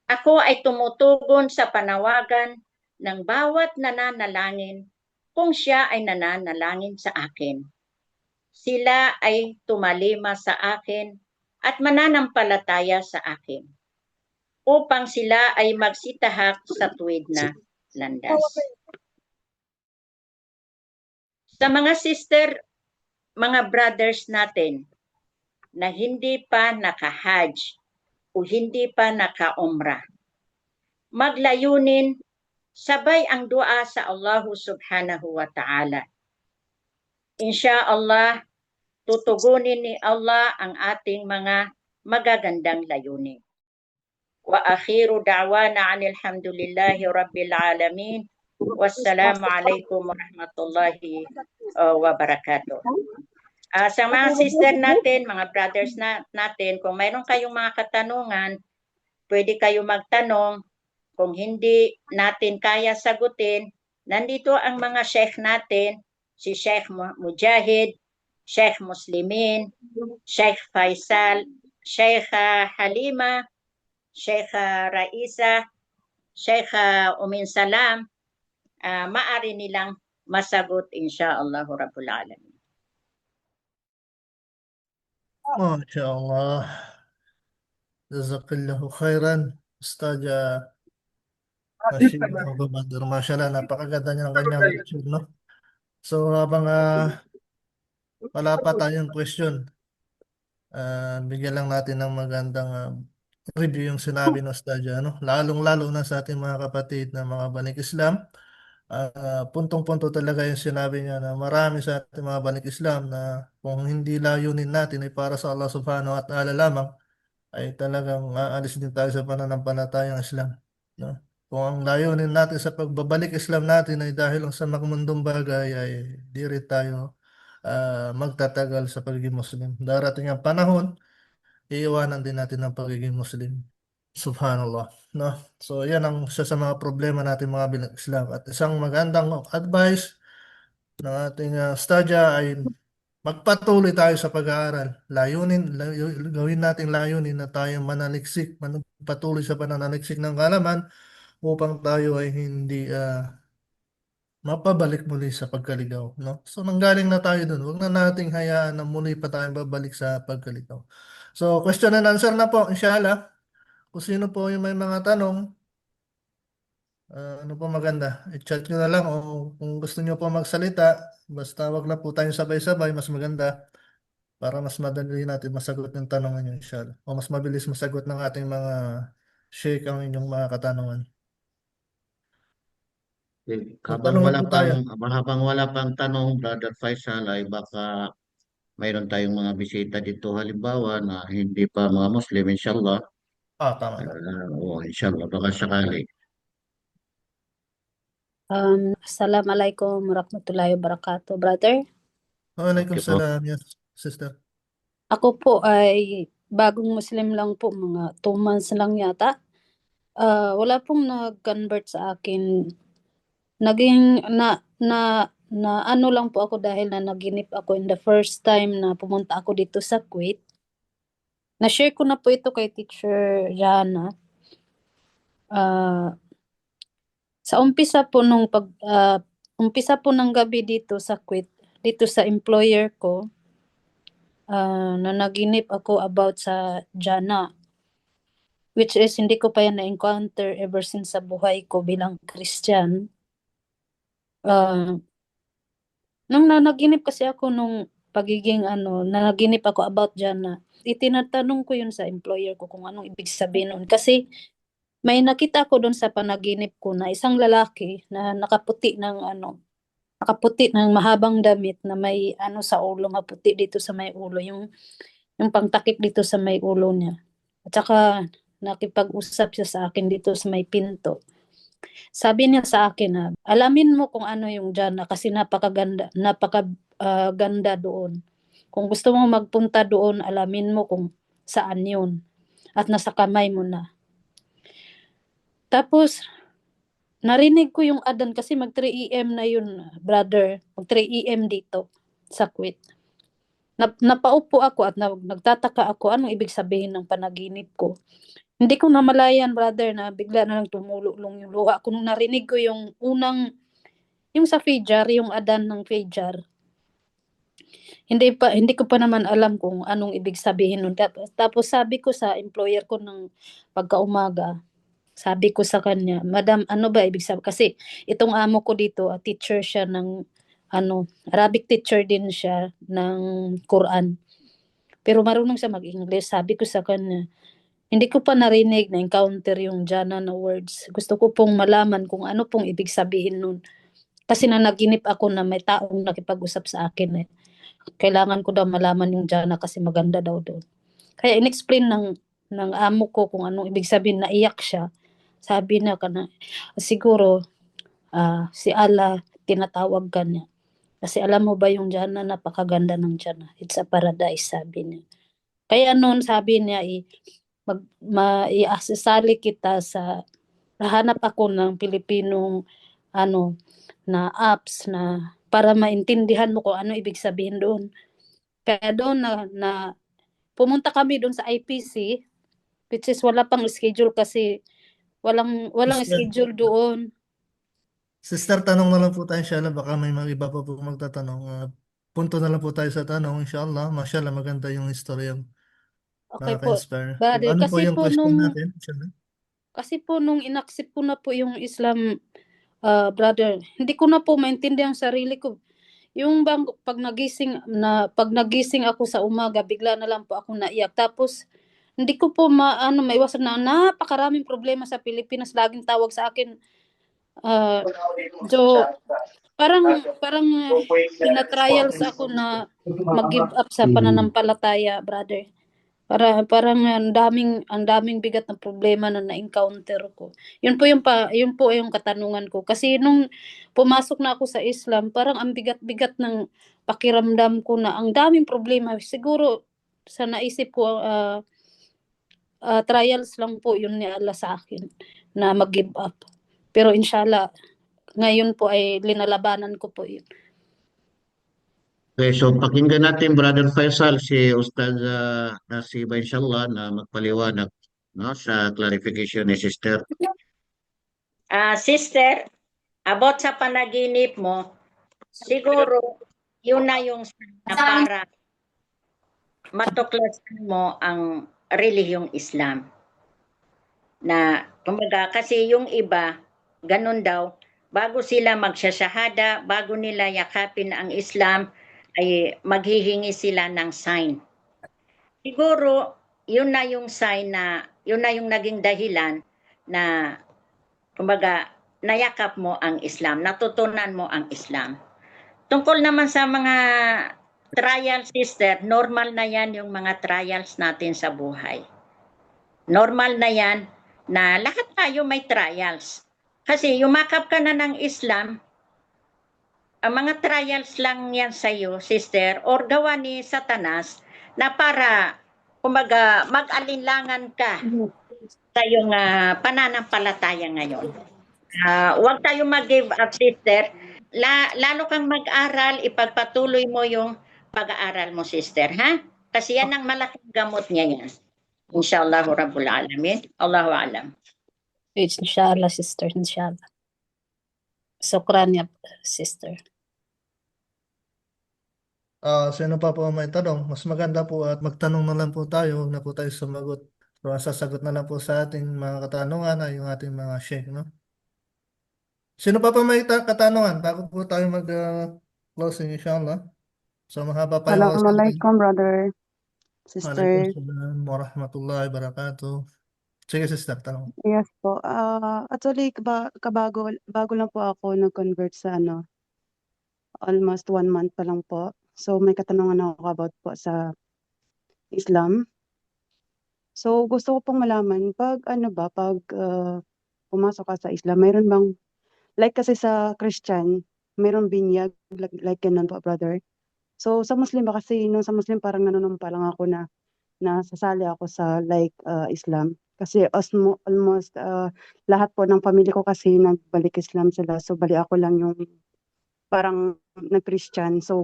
Ako ay tumutugon sa panawagan ng bawat nananalangin kung siya ay nananalangin sa akin. Sila ay tumalima sa akin at mananampalataya sa akin upang sila ay magsitahak sa tuwid na landas. Sa mga sister, mga brothers natin na hindi pa naka-hajj o hindi pa naka-umrah, maglayunin sabay ang dua sa Allah subhanahu wa ta'ala. Insyaallah, tutugunin ni Allah ang ating mga magagandang layunin. Wa akhiru da'wana anil hamdulillahi rabbil alamin. Wassalamu alaikum warahmatullahi wabarakatuh. Sa mga sister natin, mga brothers natin, kung mayroon kayong mga katanungan, pwede kayo magtanong. Kung hindi natin kaya sagutin, nandito ang mga sheikh natin, si Sheikh Mujahid, Sheikh Muslimin, Sheikh Faisal, Sheikh Halima, Sheikh Raisa, Sheikh Umin Salam, maari nilang masagot insyaallah rabbul alamin. MashaAllah. Jazakallahu khairan, Ustaz Mashallah, napakaganda niya ng kanyang lecture, no? So, habang wala pa tayong question, bigyan lang natin ng magandang review yung sinabi ng Ustadya, no? Lalong-lalo na sa ating mga kapatid na mga Bani Islam. Puntong-punto talaga yung sinabi niya na marami sa ating mga Bani Islam na kung hindi layunin natin ay para sa Allah Subhanahu wa Ta'ala lamang, ay talagang aalis din tayo sa pananampalatayang Islam. No? Kung ang layunin natin sa pagbabalik Islam natin ay dahil lang sa magmundong bagay, ay di rin tayo magtatagal sa pagiging Muslim. Darating ang panahon, iiwanan din natin ang pagiging Muslim. Subhanallah. No? So, yan ang isa sa mga problema natin mga bilang Islam. At isang magandang advice ng ating stadya ay magpatuloy tayo sa pag-aaral. Gawin natin layunin na tayo manaliksik, patuloy sa pananaliksik ng kaalaman upang tayo ay hindi mapabalik muli sa pagkaligaw. No? So, nanggaling na tayo dun. Huwag na nating hayaan na muli pa tayong babalik sa pagkaligaw. So, question and answer na po, inshallah. Kung sino po yung may mga tanong, ano po maganda? I-chat nyo na lang o kung gusto nyo po magsalita, basta wag na po tayong sabay-sabay, mas maganda para mas madali natin masagot yung tanong nyo, inshallah. O mas mabilis masagot ng ating mga sheikh ang inyong mga katanungan. Habang Magtanong lang wala po tayo. habang wala pang tanong, Brother Faisal, ay baka mayroon tayong mga bisita dito halimbawa na hindi pa mga Muslim, inshallah. Tama. Oo, inshallah, baka sakali. Assalamualaikum warahmatullahi wabarakatuh, brother. Okay po. Waalaikumsalam, yes, sister. Ako po ay bagong Muslim lang po, mga 2 months lang yata. Wala pong nag-convert sa akin. Naging na ano lang po ako dahil na naginip ako in the first time na pumunta ako dito sa Kuwait. Na-share ko na po ito kay Teacher Jana. Sa umpisa po umpisa po ng gabi dito sa Kuwait, dito sa employer ko, na naginip ako about sa Jana, which is hindi ko pa yan na-encounter ever since sa buhay ko bilang Christian. Nung nanaginip kasi ako nung pagiging nanaginip ako about Jana, itinatanong ko yun sa employer ko kung anong ibig sabihin nun. Kasi may nakita ko doon sa panaginip ko na isang lalaki na nakaputi ng mahabang damit na may sa ulo, maputi dito sa may ulo, yung pangtakip dito sa may ulo niya. At saka nakipag-usap siya sa akin dito sa may pinto. Sabi niya sa akin na alamin mo kung ano yung Jana kasi napakaganda doon. Kung gusto mo magpunta doon, alamin mo kung saan yun at nasa kamay mo na. Tapos narinig ko yung adan kasi mag 3 AM na yun, brother. Mag 3 AM dito sa Kuwait. Napaupo ako at nagtataka ako anong ibig sabihin ng panaginip ko. Hindi ko namalayan, brother, na bigla na lang tumulong yung luha ko nung narinig ko yung yung sa Fajar, yung adan ng Fajar. Hindi ko pa naman alam kung anong ibig sabihin nun. Tapos sabi ko sa employer ko ng pagkaumaga, sabi ko sa kanya, Madam, ano ba ibig sabihin? Kasi itong amo ko dito, teacher siya ng Arabic teacher din siya ng Quran. Pero marunong siya mag-English. Sabi ko sa kanya, hindi ko pa narinig na encounter yung Jana na words. Gusto ko pong malaman kung ano pong ibig sabihin nun. Kasi nanaginip ako na may taong nakipag-usap sa akin. Kailangan ko daw malaman yung Jana kasi maganda daw doon. Kaya in-explain ng amo ko kung anong ibig sabihin, naiyak siya. Sabi na siguro si Allah tinatawag ka niya. Kasi alam mo ba yung Jana, napakaganda ng Jana. It's a paradise, sabi niya. Kaya noon sabi niya, i-asesali kita sa, hanap ako ng Pilipinong na apps na para maintindihan mo kung ano ibig sabihin doon. Kaya doon na pumunta kami doon sa IPC, which is wala pang schedule kasi walang schedule doon. Sister, tanong na lang po tayo, inshallah. Baka may mga iba pa po magtatanong. Punto na lang po tayo sa tanong, inshallah. Mashallah, maganda yung istorya. Okay po. Nakaka-inspire. Brother, Ano po kasi yung po question natin? Inshallah. Kasi po nung inaccept ko na po yung Islam, brother, hindi ko na po maintindihan ang sarili ko. Yung bang pag nagising ako sa umaga, bigla na lang po ako naiyak. Tapos hindi ko po maiwasan na napakaraming problema sa Pilipinas. Laging tawag sa akin, Jo, parang tina-trials ako na mag-give up sa pananampalataya, brother. Parang ang daming bigat na problema na na-encounter ko. Yun po yung katanungan ko. Kasi nung pumasok na ako sa Islam, parang ang bigat-bigat ng pakiramdam ko na ang daming problema. Siguro sa naisip ko, trials lang po yun ni Allah sa akin na mag-give up. Pero inshallah, ngayon po ay linalabanan ko po yun. Okay, so pakinggan natin Brother Faisal si Ustaz Nasiba inshallah na magpaliwanag no sa clarification ni Sister. Sister, about sa panaginip mo, siguro yun na yung na para matuklasan mo ang relihiyong Islam. Na, kumbaga, kasi yung iba, ganun daw, bago sila magsasyahada, bago nila yakapin ang Islam, ay maghihingi sila ng sign. Siguro, yun na yung sign na, yun na yung naging dahilan na, kumbaga, nayakap mo ang Islam, natutunan mo ang Islam. Tungkol naman sa mga trials, sister, normal na yan yung mga trials natin sa buhay. Normal na yan na lahat tayo may trials. Kasi yumakap ka na ng Islam, ang mga trials lang yan sa iyo, sister, or gawa ni Satanas na para, kumbaga, mag-alinlangan ka sa iyong pananampalataya ngayon. Huwag tayo mag-give up, sister. Lalo kang mag-aral, ipagpatuloy mo yung pag-aaral mo, sister, ha? Kasi yan ang malaking gamot niya yan. Inshallah Rabbul Alamin. Allahu alam. Inshallah, sister, inshallah. Sukran ya, sister. Sino pa po may tanong? Mas maganda po at magtanong na lang po tayo, huwag na po tayo sumagot. So, ang sasagot na lang po sa ating mga katanungan ay yung ating mga sheikh, no? Sino pa may katanungan bago po tayo mag-closing, inshallah? So, mahaba pa yung oras natin. Assalamualaikum, brother, sister. Waalaikumsalam warahmatullahi wabarakatuh. Sige, sister, tanong. Yes po. Actually, bago lang po ako nag-convert sa almost 1 month pa lang po. So, may katanungan ako about po sa Islam. So, gusto ko pong malaman, pag pumasok ka sa Islam, mayroon bang, like kasi sa Christian, mayroon binyag, like ganun po, brother. So, sa Muslim ba kasi, nung sa Muslim parang nanunumpa lang ako na nasasali ako sa Islam. Kasi almost lahat po ng pamilya ko kasi nagbalik Islam sila. So, bali ako lang yung parang nag-Christian. So,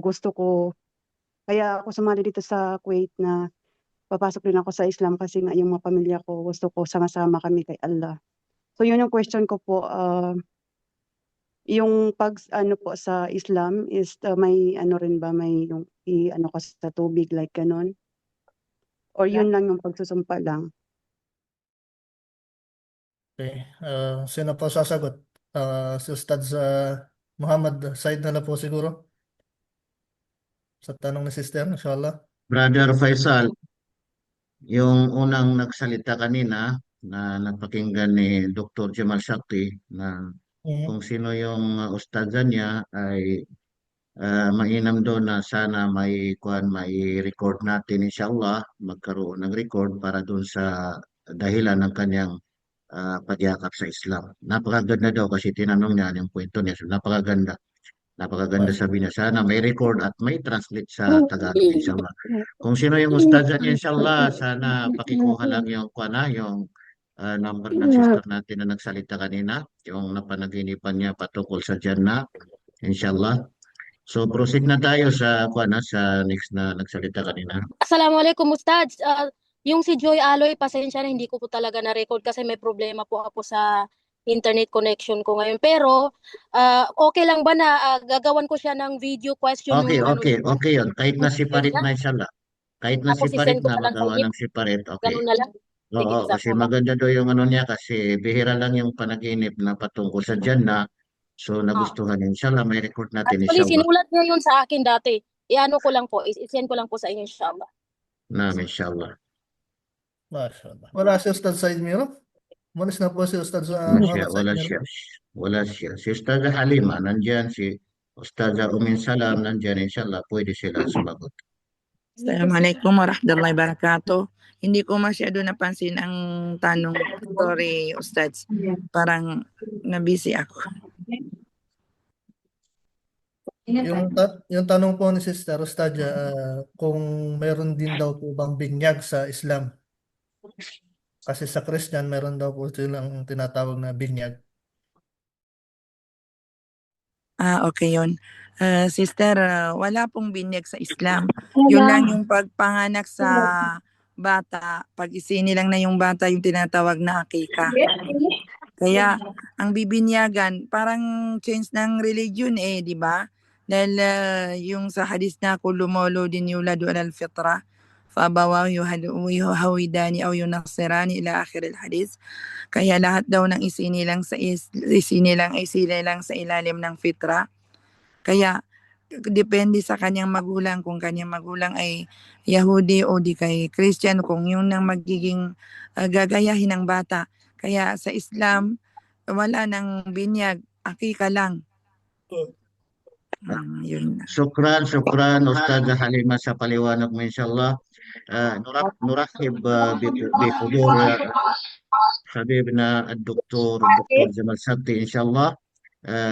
kaya ako sumali dito sa Kuwait na papasok rin ako sa Islam kasi nga yung mga pamilya ko, gusto ko sama-sama kami kay Allah. So, yun yung question ko po. Yung po sa Islam is may rin ba, may yung ko sa tubig like ganon? Or yun lang yung pagsusumpa lang? Okay. Sino po sasagot? Si Ustaz Muhammad Said na lang po siguro. Sa tanong ni sister, inshallah. Brother Faisal, yung unang nagsalita kanina na napakinggan ni Dr. Jamal Shakti na kung sino yung ustadza niya ay mainam doon na sana may record natin inshallah, magkaroon ng record para doon sa dahilan ng kanyang pagyakap sa Islam. Napakaganda daw kasi tinanong niya yung kwento niya. So, napakaganda. Napakaganda sabi niya. Sana may record at may translate sa Tagalog inshallah. Kung sino yung ustadza niya inshallah, sana pakikuha lang yung number ng sister natin na nagsalita kanina, yung napanaginipan niya patungkol sa Jannah, inshallah. So proceed na tayo sa sa next na nagsalita kanina. Assalamualaikum Ustad. Yung si Joy Aloy, pasensya na hindi ko po talaga na-record kasi may problema po ako sa internet connection ko ngayon. Pero okay lang ba na gagawan ko siya ng video question? Okay yun. Kahit na separate na inshallah. Kahit na Tapos separate isend ko na na lang sa magawa inyo. ng separate. Okay. Ganun na lang. Sige, Oo, kasi jazakumullah. maganda daw yung ano niya kasi bihira lang yung panaginip na patungkol sa Jannah. So Ah. nagustuhan niya. Inshallah, may record natin Actually, inshallah. sinulat niya yun sa akin dati. Iano ko lang po, isend ko lang po sa inyo, inshallah. Naam, inshallah. MashaAllah. Wala si Ustad Said Miro? Malis na po si Ustad Wala siya, Muhammad Said wala Miro. siya. Wala siya. Si Ustazah Halima, nandyan. Si Ustazah Umin Salam, nandyan. Inshallah, pwede sila sumagot. Assalamualaikum warahmatullahi wabarakatuh. Hindi ko masyado napansin ang tanong. Sorry, Ustads. Parang nabisi ako. Yung tanong po ni Sister Ustadja, kung meron din daw po bang binyag sa Islam. Kasi sa Christian, meron daw po silang tinatawag na binyag. Okay yun. Sister, wala pong binyag sa Islam. Yun lang yung pagpanganak sa bata. Pag isinilang na yung bata, yung tinatawag na akika. Kaya ang bibinyagan, parang change ng religion di ba? Dahil yung sa hadis na kullu mauludin yuladu alal fitra faabawahu yuhawidani aw yunassirani ila akhir al hadis. Kaya lahat daw ng isinilang sa ilalim ng fitra. Kaya depende sa kanyang magulang, kung kanyang magulang ay Yahudi o di kay Christian, kung yun ang magiging gagayahin ng bata. Kaya sa Islam, wala nang binyag, akika lang. Yun. Shukran, Ustazah Halima sa paliwanag mo inshallah. نرحب بحضور حبيبنا الدكتور جمال سبتي إن شاء الله.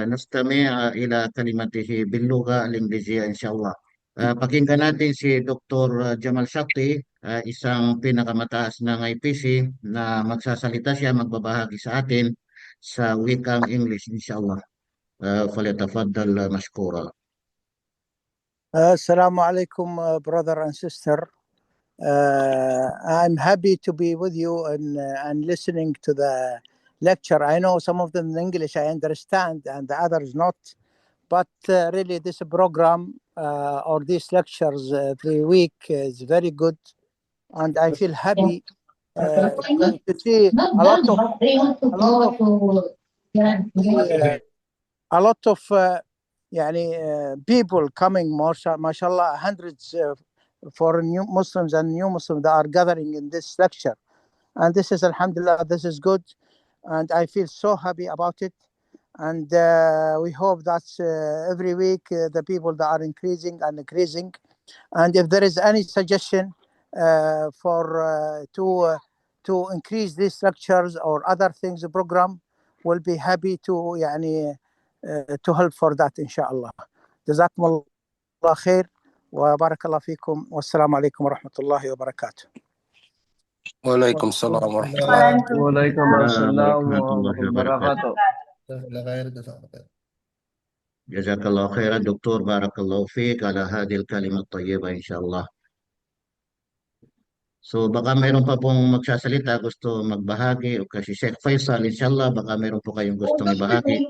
نستمع إلى كلمته باللغة الإنجليزية إن شاء الله. Pakinggan natin si Dr. Jamal Sakti, isang pinakamataas ng IPC na magsasalita siya, magbabahagi sa atin sa wikang English inshallah. فليتفضل مشكورا. Assalamu alaikum, brother and sister. I'm happy to be with you and listening to the lecture. I know some of them in English I understand and the others not, but really this program or these lectures every week is very good, and I feel happy to see a lot of people coming, mashallah, hundreds for new Muslims and new Muslims that are gathering in this lecture. And this is, alhamdulillah, this is good. And I feel so happy about it. And we hope that every week the people that are increasing and increasing. And if there is any suggestion to increase these lectures or other things, the program will be happy to help for that, inshallah. Jazakumullah khair wa barakallahu fikum. Wassalamu alaikum wa rahmatullahi wa barakatuh. وعليكم السلام ورحمة الله. وعليكم السلام ورحمة الله وبركاته. جزاك الله خيرا دكتور. بارك الله فيك على هذه الكلمة الطيبة إن شاء الله. So baka mayroon pa pong magsasalita, gusto magbahagi, o kasi Sheikh Faisal, inshallah, baka mayroon po kayong gustong ibahagi.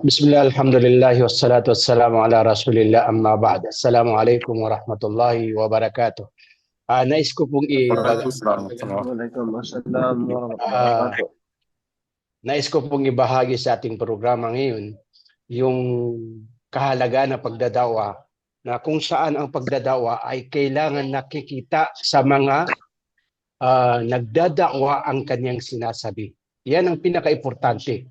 Bismillah, alhamdulillah, wassalatu wassalamu ala rasulillah, amma ba'd. Assalamualaikum warahmatullahi wabarakatuh. Nais ko pong ibahagi sa ating programa ngayon yung kahalagaan ng pagdadawa, na kung saan ang pagdadawa ay kailangan nakikita sa mga nagdadawa ang kanyang sinasabi. Yan ang pinaka-importante.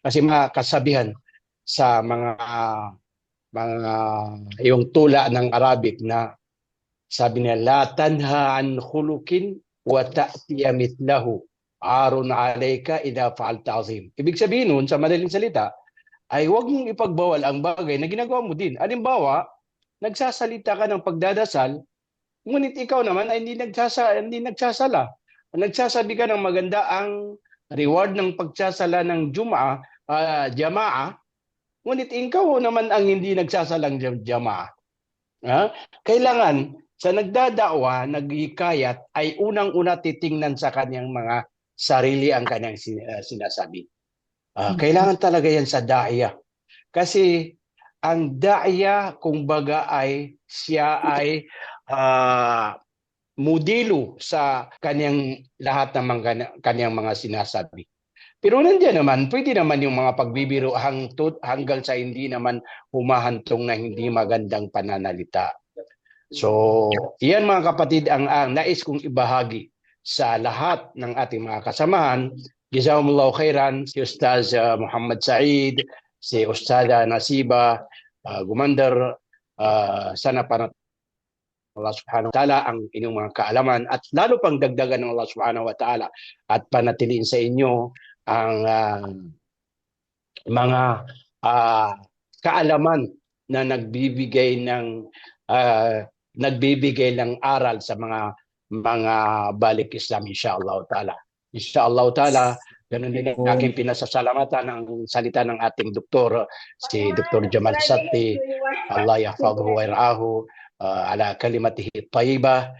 Kasi makasabihan sa mga yung tula ng Arabic na sabi niya, la tanha an khuluqin wa ta'tiya mithlahu arun alayka idha fa'alta azim. Ibig sabihin nun, sa madaling salita, ay huwag mong ipagbawal ang bagay na ginagawa mo din. Halimbawa, nagsasalita ka ng pagdadasal, ngunit ikaw naman ay hindi nagsasala. Nagsasabi ka ng maganda ang reward ng pagsasala ng Jama'a, ngunit ikaw naman ang hindi nagsasalang Jama'a. Kailangan sa nagdadawa, naghikayat, ay unang-una titingnan sa kanyang mga sarili ang kanyang sinasabi. Kailangan talaga yan sa da'ya. Kasi ang da'ya, kumbaga, ay siya ay modelo sa kanyang lahat ng kanyang mga sinasabi. Pero nandiyan naman, pwede naman yung mga pagbibiro hanggang sa hindi naman humahantong na hindi magandang pananalita. So, iyan mga kapatid ang nais kong ibahagi sa lahat ng ating mga kasamahan. Jazakumullahu khairan, si Ustaz Muhammad Said, si Ustaza Nasiba, Gumandar, sana Allah subhanahu wa ta'ala ang inyong mga kaalaman at lalo pang dagdagan ng Allah subhanahu wa ta'ala at panatiliin sa inyo ang mga kaalaman na nagbibigay ng aral sa mga balik Islam insyaallah ta'ala. Insyaallah ta'ala, ganun din ang aking pinasasalamatan ang salita ng ating doktor, si Dr. Jamal Satti, Allah yahfadhuhu wa yar'ahu, ala kalimatihi tayyibah,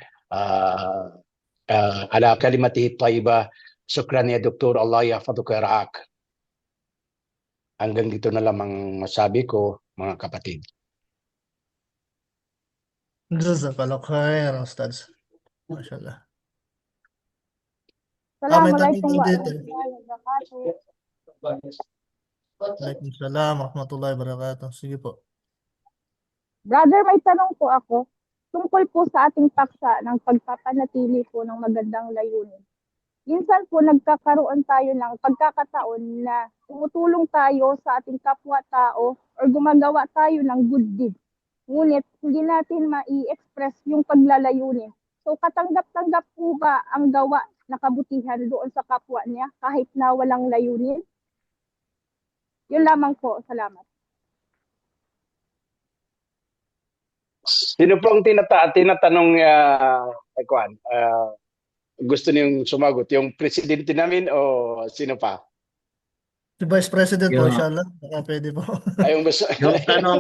ala kalimatihi tayyibah. Shukran ya Doktor, Allah yahfadhuka wa yar'ak. Hanggang dito na lamang masabi ko, mga kapatid. Jazakallah khair, Ustaz. Mashallah. May tanong Assalamualaikum po dito. warahmatullahi wabarakatuh. Waalaikumsalam warahmatullahi wabarakatuh. Sige po. Brother, may tanong po ako tungkol po sa ating paksa ng pagpapanatili po ng magandang layunin. Minsan po nagkakaroon tayo ng pagkakataon na tumutulong tayo sa ating kapwa-tao or gumagawa tayo ng good deed. Ngunit hindi natin mai-express yung paglalayunin. So katanggap-tanggap po ba ang gawa na kabutihan doon sa kapwa niya kahit na walang layunin? Yun lamang po. Salamat. Sino pong tinatanong gusto niyong sumagot? Yung presidente namin o sino pa? Si Vice President po, Yung, inshallah. Baka pwede po.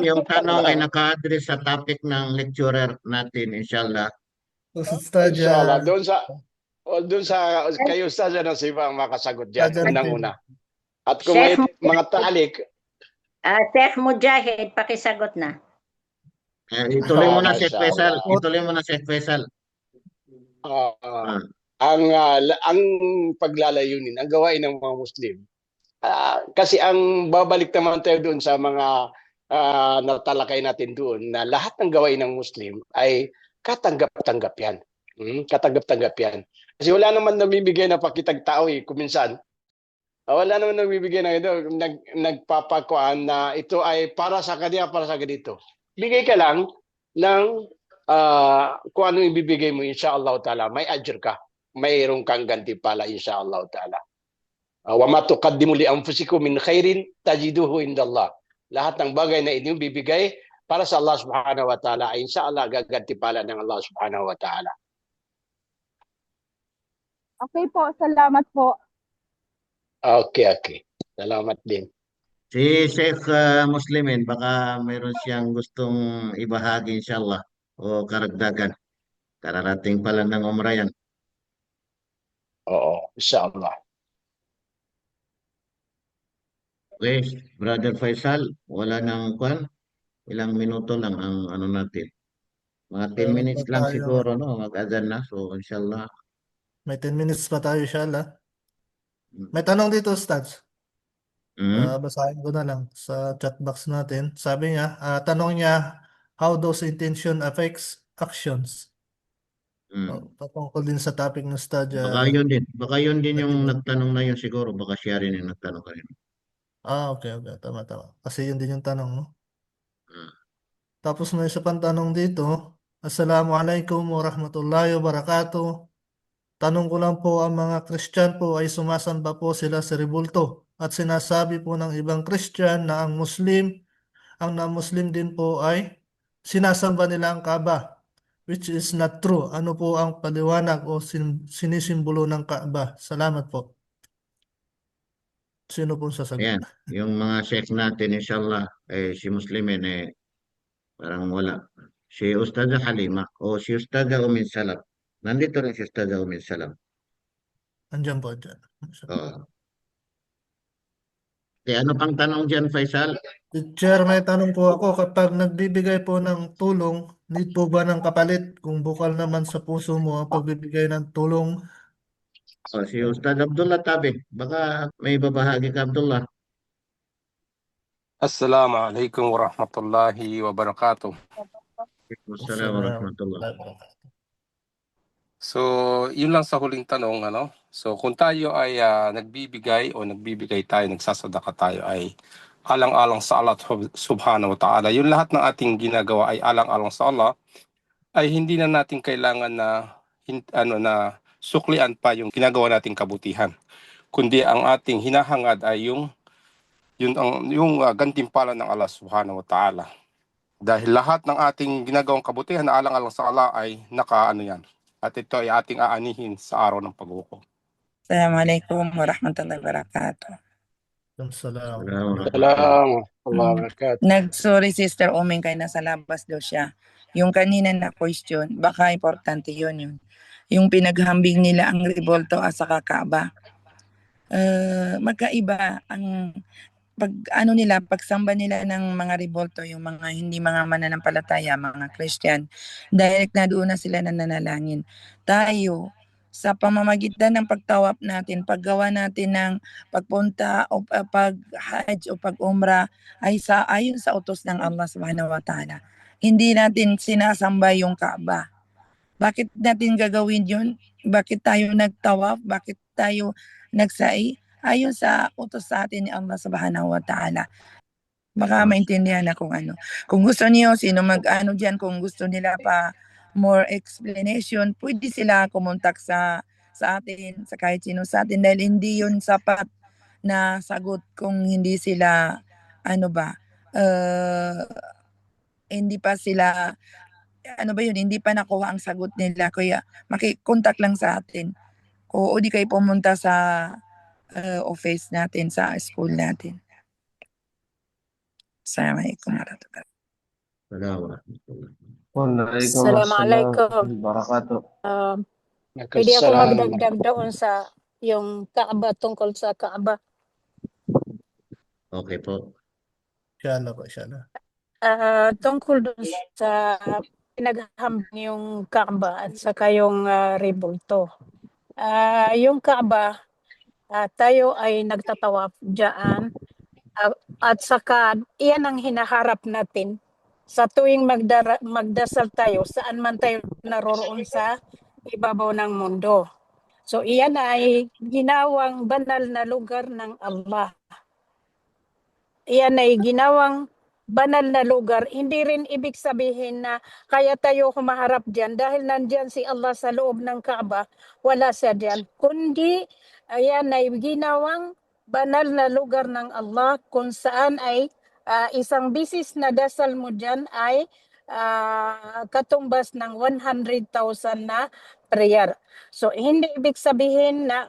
yung tanong ay naka-address sa topic ng lecturer natin, inshallah. Ustaz, Inshallah. Doon sa kayo Ustaz na si ang makasagot diyan unang-una. At kung may mga talik, Sheikh Mujahid, pakisagot na. Ituloy mo na, Sheikh Faisal. Ituloy mo na, Sheikh Faisal. Ang paglalayunin, ang gawain ng mga Muslim. Kasi ang babalik naman tayo doon sa mga natalakay natin doon na lahat ng gawain ng Muslim ay katanggap-tanggap yan. Katanggap-tanggap yan. Kasi wala naman namibigay na pakitag-tao kuminsan. Wala naman namibigay na nagpapakuan na ito ay para sa kanya, para sa ganito. Bigay ka lang ng kung ano ibibigay mo, insyaallah ta'ala, may ajr ka. Mayroon kang gantimpala, insyaallah ta'ala. Wa ma tuqaddimu li anfusikum min khairin tajiduhu indallah. Lahat ng bagay na inyong bibigay para sa Allah subhanahu wa ta'ala ay insyaallah gagantimpala ng Allah subhanahu wa ta'ala. Okay po, salamat po. Okay. Salamat din. Si Sheikh Muslimin, baka mayroon siyang gustong ibahagi, inshallah, o karagdagan. Kararating pala ng umrah yan. Oo, inshallah. Okay, Brother Faisal, wala nang kwan. Ilang minuto lang ang ano natin. Mga 10 minutes lang siguro, no? Mag-adhan na. So, inshallah. May 10 minutes pa tayo, inshallah. May tanong dito, Ustaz. Basahin ko na lang sa chat box natin. Sabi niya, tanong niya, how does intention affects actions? Patungkol din sa topic ng Ustaz. Baka yun din yung nagtanong na yun siguro. Baka siya rin yung nagtanong kanina. Okay. Tama. Kasi yun din yung tanong, no? Tapos may isa pang tanong dito. Assalamualaikum warahmatullahi wabarakatuh. Tanong ko lang po, ang mga Christian po ay sumasamba po sila sa rebulto at sinasabi po ng ibang Christian na ang na-Muslim din po ay sinasamba nila ang Kaaba, which is not true. Ano po ang paliwanag o sinisimbolo ng Kaaba? Salamat po. Sino po sasagot? Ayan, yung mga sheikh natin, inshallah, si Muslimin, parang wala. Si Ustadha Halima o si Ustadha Umin Salam. Nandito rin si Ustadha Umin Salam. Andiyan po, dyan. Okay, ano pang tanong dyan, Faisal? Teacher, may tanong po ako. Kapag nagbibigay po ng tulong need po ba ng kapalit kung bukal naman sa puso mo ang pagbibigay ng tulong? Si Ustad Abdullah Tabi, baka may babahagi ka, Abdullah. Assalamualaikum warahmatullahi wabarakatuh. Wassalamualaikum warahmatullahi wabarakatuh. So, yun lang sa huling tanong, ano? So, kung tayo ay nagbibigay tayo, nagsasadaka tayo ay alang-alang sa Allah subhanahu wa ta'ala. Yung lahat ng ating ginagawa ay alang-alang sa Allah, ay hindi na natin kailangan na suklian pa yung ginagawa nating kabutihan. Kundi ang ating hinahangad ay yung gantimpala ng Allah subhanahu wa ta'ala. Dahil lahat ng ating ginagawang kabutihan na alang-alang sa Allah ay yan. At ito ay ating aanihin sa araw ng paghukom. Assalamualaikum warahmatullahi wabarakatuh. Assalamualaikum. Salamat. Allah barakat. Nag-sorry Sister Omeng kaya nasa labas daw siya. Yung kanina na question, baka importante yun. Yung pinaghambing nila ang revolto at saka Kaaba. Magkaiba ang pagsamba nila ng mga revolto, yung mga hindi mga mananampalataya, mga Christian, direct na doon na sila nananalangin. Tayo, sa pamamagitan ng pagtawap natin, paggawa natin ng pagpunta o pag-hajj o pag-umrah ay ayon sa utos ng Allah subhanahu wa ta'ala. Hindi natin sinasamba yung Kaaba. Bakit natin gagawin yun? Bakit tayo nagtawaf? Bakit tayo nagsai? Ayon sa utos sa atin ni Allah subhanahu wa ta'ala. Baka maintindihan na kung ano. Kung gusto niyo, sino mag-ano dyan, kung gusto nila pa more explanation, pwede sila kumontak sa atin, sa kahit sino sa atin, dahil hindi yun sapat na sagot kung hindi sila, hindi pa sila, hindi pa nakuha ang sagot nila. Kaya makikontak lang sa atin. O di kayo pumunta sa office natin, sa school natin. Assalamualaikum warahmatullahi Waalaikumsalam Assalamualaikum. wabarakatuh. Pwede ako Salam. magdagdag doon sa yung Kaaba, tungkol sa Kaaba. Okay po. Inshallah. Tungkol doon sa pinaghambing yung Kaaba at saka yung revolto. Yung Kaaba, tayo ay nagtatawaf dyan at saka iyan ang hinaharap natin sa tuwing magdasal tayo, saan man tayo naroroon sa ibabaw ng mundo. So iyan ay ginawang banal na lugar ng Allah. Iyan ay ginawang banal na lugar. Hindi rin ibig sabihin na kaya tayo humaharap dyan dahil nandyan si Allah sa loob ng Kaaba, wala siya dyan. Kundi ayan ay ginawang banal na lugar ng Allah kung saan ay isang bisis na dasal mo dyan ay katumbas ng 100,000 na prayer. So hindi ibig sabihin na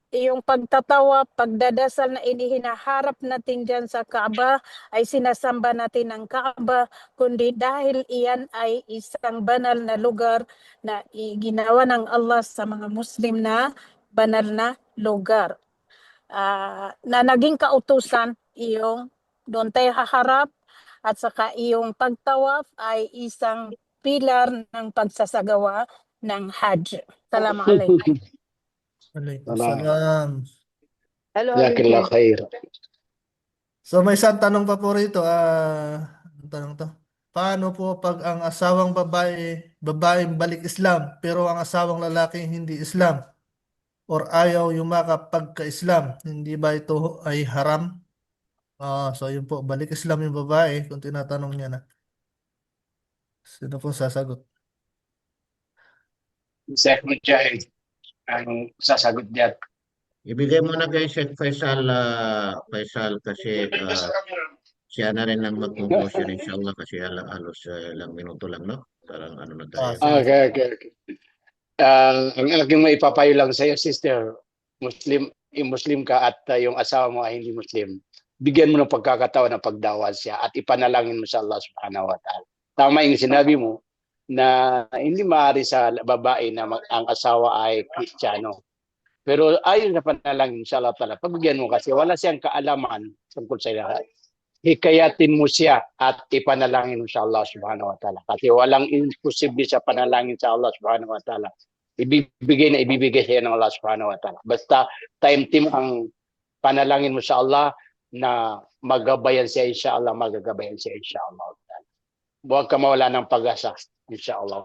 yung pagtatawa, pagdadasal na inihinaharap natin dyan sa Kaaba ay sinasamba natin ang Kaaba, kundi dahil iyan ay isang banal na lugar na ginawa ng Allah sa mga Muslim na banal na lugar. Na naging kautusan iyong doon tayo haharap at saka iyong pagtawaf ay isang pilar ng pagsasagawa ng Hajj. Assalamualaikum. Waalaikumsalam. Hello, Jazakallah khair. So may isang tanong pa po rito. Anong tanong to? Paano po pag ang asawang babaeng balik Islam pero ang asawang lalaki hindi Islam or ayaw yumakap pagka-Islam? Hindi ba ito ay haram? So yun po, balik Islam yung babae kung tinatanong niya na. Sino po sasagot? Sheikh Mujahid ang sasagot diyan. Ibigay mo na kay Sheikh Faisal kasi siya na rin ang mag-conclusion inshallah kasi halos ilang minuto lang, no? Parang ano na tayo. Okay. Ang aking maipapayo lang sa iyo, sister, Muslim ka at yung asawa mo ay hindi Muslim. Bigyan mo ng pagkakataon na pagdawal siya at ipanalangin mo sa Allah subhanahu wa ta'ala. Tama yung sinabi mo na hindi maaari sa babae na ang asawa ay Kristiyano. Pero ayon sa panalangin sa Allah ta'ala, pagbigyan mo kasi wala siyang kaalaman tungkol sa lahat. hikayatin mo siya at ipanalangin mo sa Allah subhanahu wa ta'ala. Kasi walang imposible sa panalangin sa Allah subhanahu wa ta'ala. Ibibigay siya ng Allah subhanahu wa ta'ala. Basta time ang panalangin mo sa Allah na magabayan siya insyaAllah, magagabayan siya insyaAllah. Huwag ka mawala ng pag-asa insyaAllah.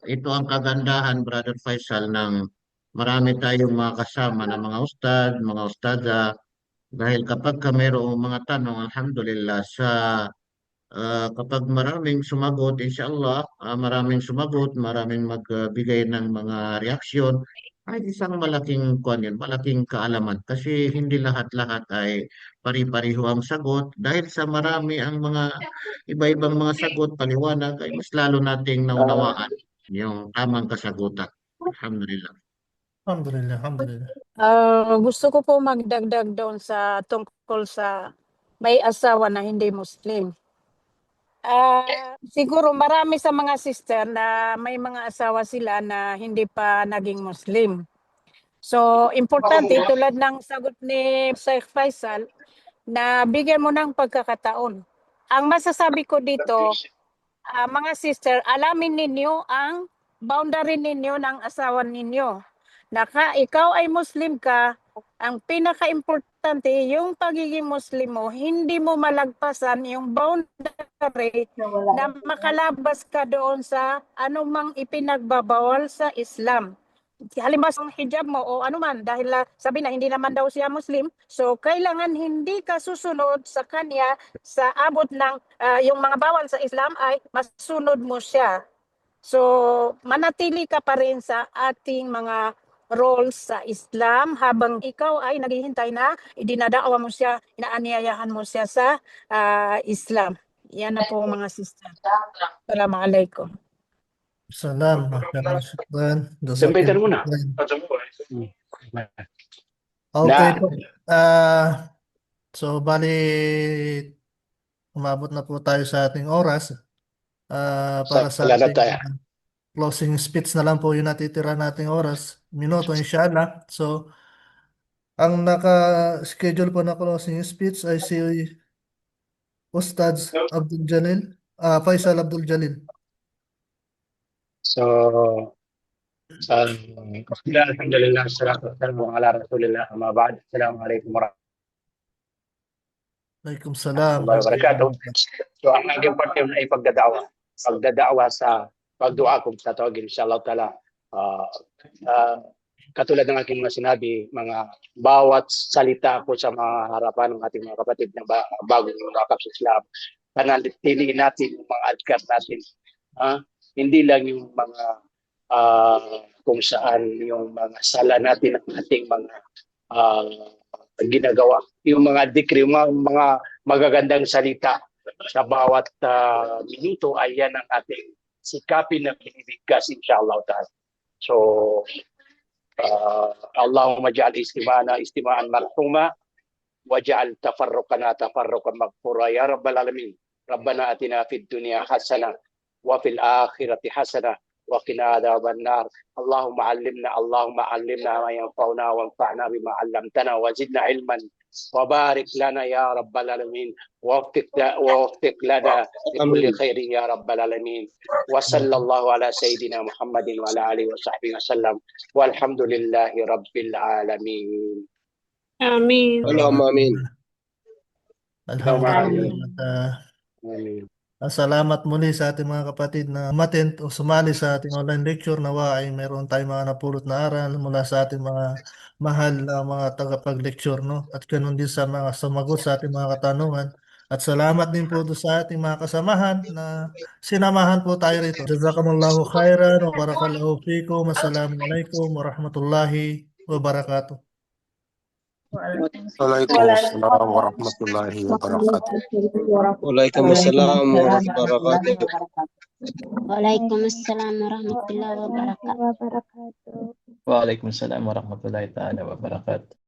Ito ang kagandahan, Brother Faisal, ng marami tayong mga kasama na mga ustad, mga ustada. Dahil kapag mayroong mga tanong, alhamdulillah, kapag maraming sumagot, inshallah, maraming sumagot, maraming magbigay ng mga reaksyon, ay isang malaking kuwan yun, malaking kaalaman. Kasi hindi lahat-lahat ay pari-pariho ang sagot. Dahil sa marami ang mga iba-ibang mga sagot, paliwanag, ay mas lalo nating naunawaan yung tamang kasagutan. Alhamdulillah. Alhamdulillah, alhamdulillah. Gusto ko po magdagdag doon sa tungkol sa may asawa na hindi Muslim. Siguro marami sa mga sister na may mga asawa sila na hindi pa naging Muslim. So, importante tulad ng sagot ni Sheikh Faisal na bigyan mo ng pagkakataon. Ang masasabi ko dito, mga sister, alamin ninyo ang boundary ninyo ng asawa ninyo. Ikaw ay Muslim ka, ang pinaka-importante yung pagiging Muslim mo, hindi mo malagpasan yung boundary na makalabas ka doon sa anumang ipinagbabawal sa Islam. Halimbawa sa hijab mo o anuman dahil sabi na hindi naman daw siya Muslim, so kailangan hindi ka susunod sa kanya sa abot ng yung mga bawal sa Islam ay masunod mo siya. So manatili ka pa rin sa ating mga roles sa Islam habang ikaw ay naghihintay na idinadaawa mo siya, inaanyayahan mo siya sa Islam. Yan na po mga sister. Assalamualaikum. Salam, masyaallah, syukran. Sampaikan muna. Okay po. So, bali, umabot na po tayo sa ating oras. Para sa ating closing speech na lang po yung natitira nating oras. Minuto, inshallah. So, ang naka-schedule po na closing speech ay si Ustaz Abdul Jalil, Faisal Abdul Jalil. So, alhamdulillah, salatu wassalamu ala rasulillah, amma ba'd. Assalamualaikum Waalaikumsalam. warahmatullahi wabarakatuh. So, ang aking parte ay pagdadawa sa pagdua ko sa tawagin, inshallah ta'ala. Katulad ng aking mga sinabi, mga bawat salita ko sa mga harapan ng ating mga kapatid na bagong nakakap sa Islam, panatiliin natin yung mga adhkar natin. Hindi lang yung mga kung saan yung mga sala natin ang ating mga ginagawa. Yung mga dikri, yung mga magagandang salita sa bawat minuto ay yan ang ating sikapin na binibigkas inshallah ta'ala. So, Allahumma ja'al istima'an marhuma waj'al tafarruqana tafarruqan maghfura ya rabbal alamin. Rabbana atina fid dunya hasanah wa fil akhirati hasanah wa qina adzaban nar. Allahumma 'allimna ma yanfa'una wanfa'na bima 'allamtana wa zidna ilman wa barik lana ya rabbal alamin wa waffiq lana li kulli khairin ya rabbal alamin. Wa sallallahu ala sayidina Muhammadin wa ala alihi wa sahbihi wasallam walhamdulillahi rabbil alamin. Amin. Allahumma amin. Alhamdulillah. Salamat muli sa ating mga kapatid na umattend o sumali sa ating online lecture. Nawa ay mayroon tayong mga napulot na aral mula sa ating mga mahal na mga tagapag-lecture, no? At ganun din sa mga sumagot sa ating mga katanungan. At salamat din po sa ating mga kasamahan na sinamahan po tayo rito. Jazakumullahu khairan wa barakallahu fikum. Assalamualaikum warahmatullahi wabarakatuh. Waalaikumsalam warahmatullahi wabarakatuh. Waalaikumsalam warahmatullahi wabarakatuh. Waalaikumsalam warahmatullahi wabarakatuh. Waalaikumsalam warahmatullahi taala wabarakatuh.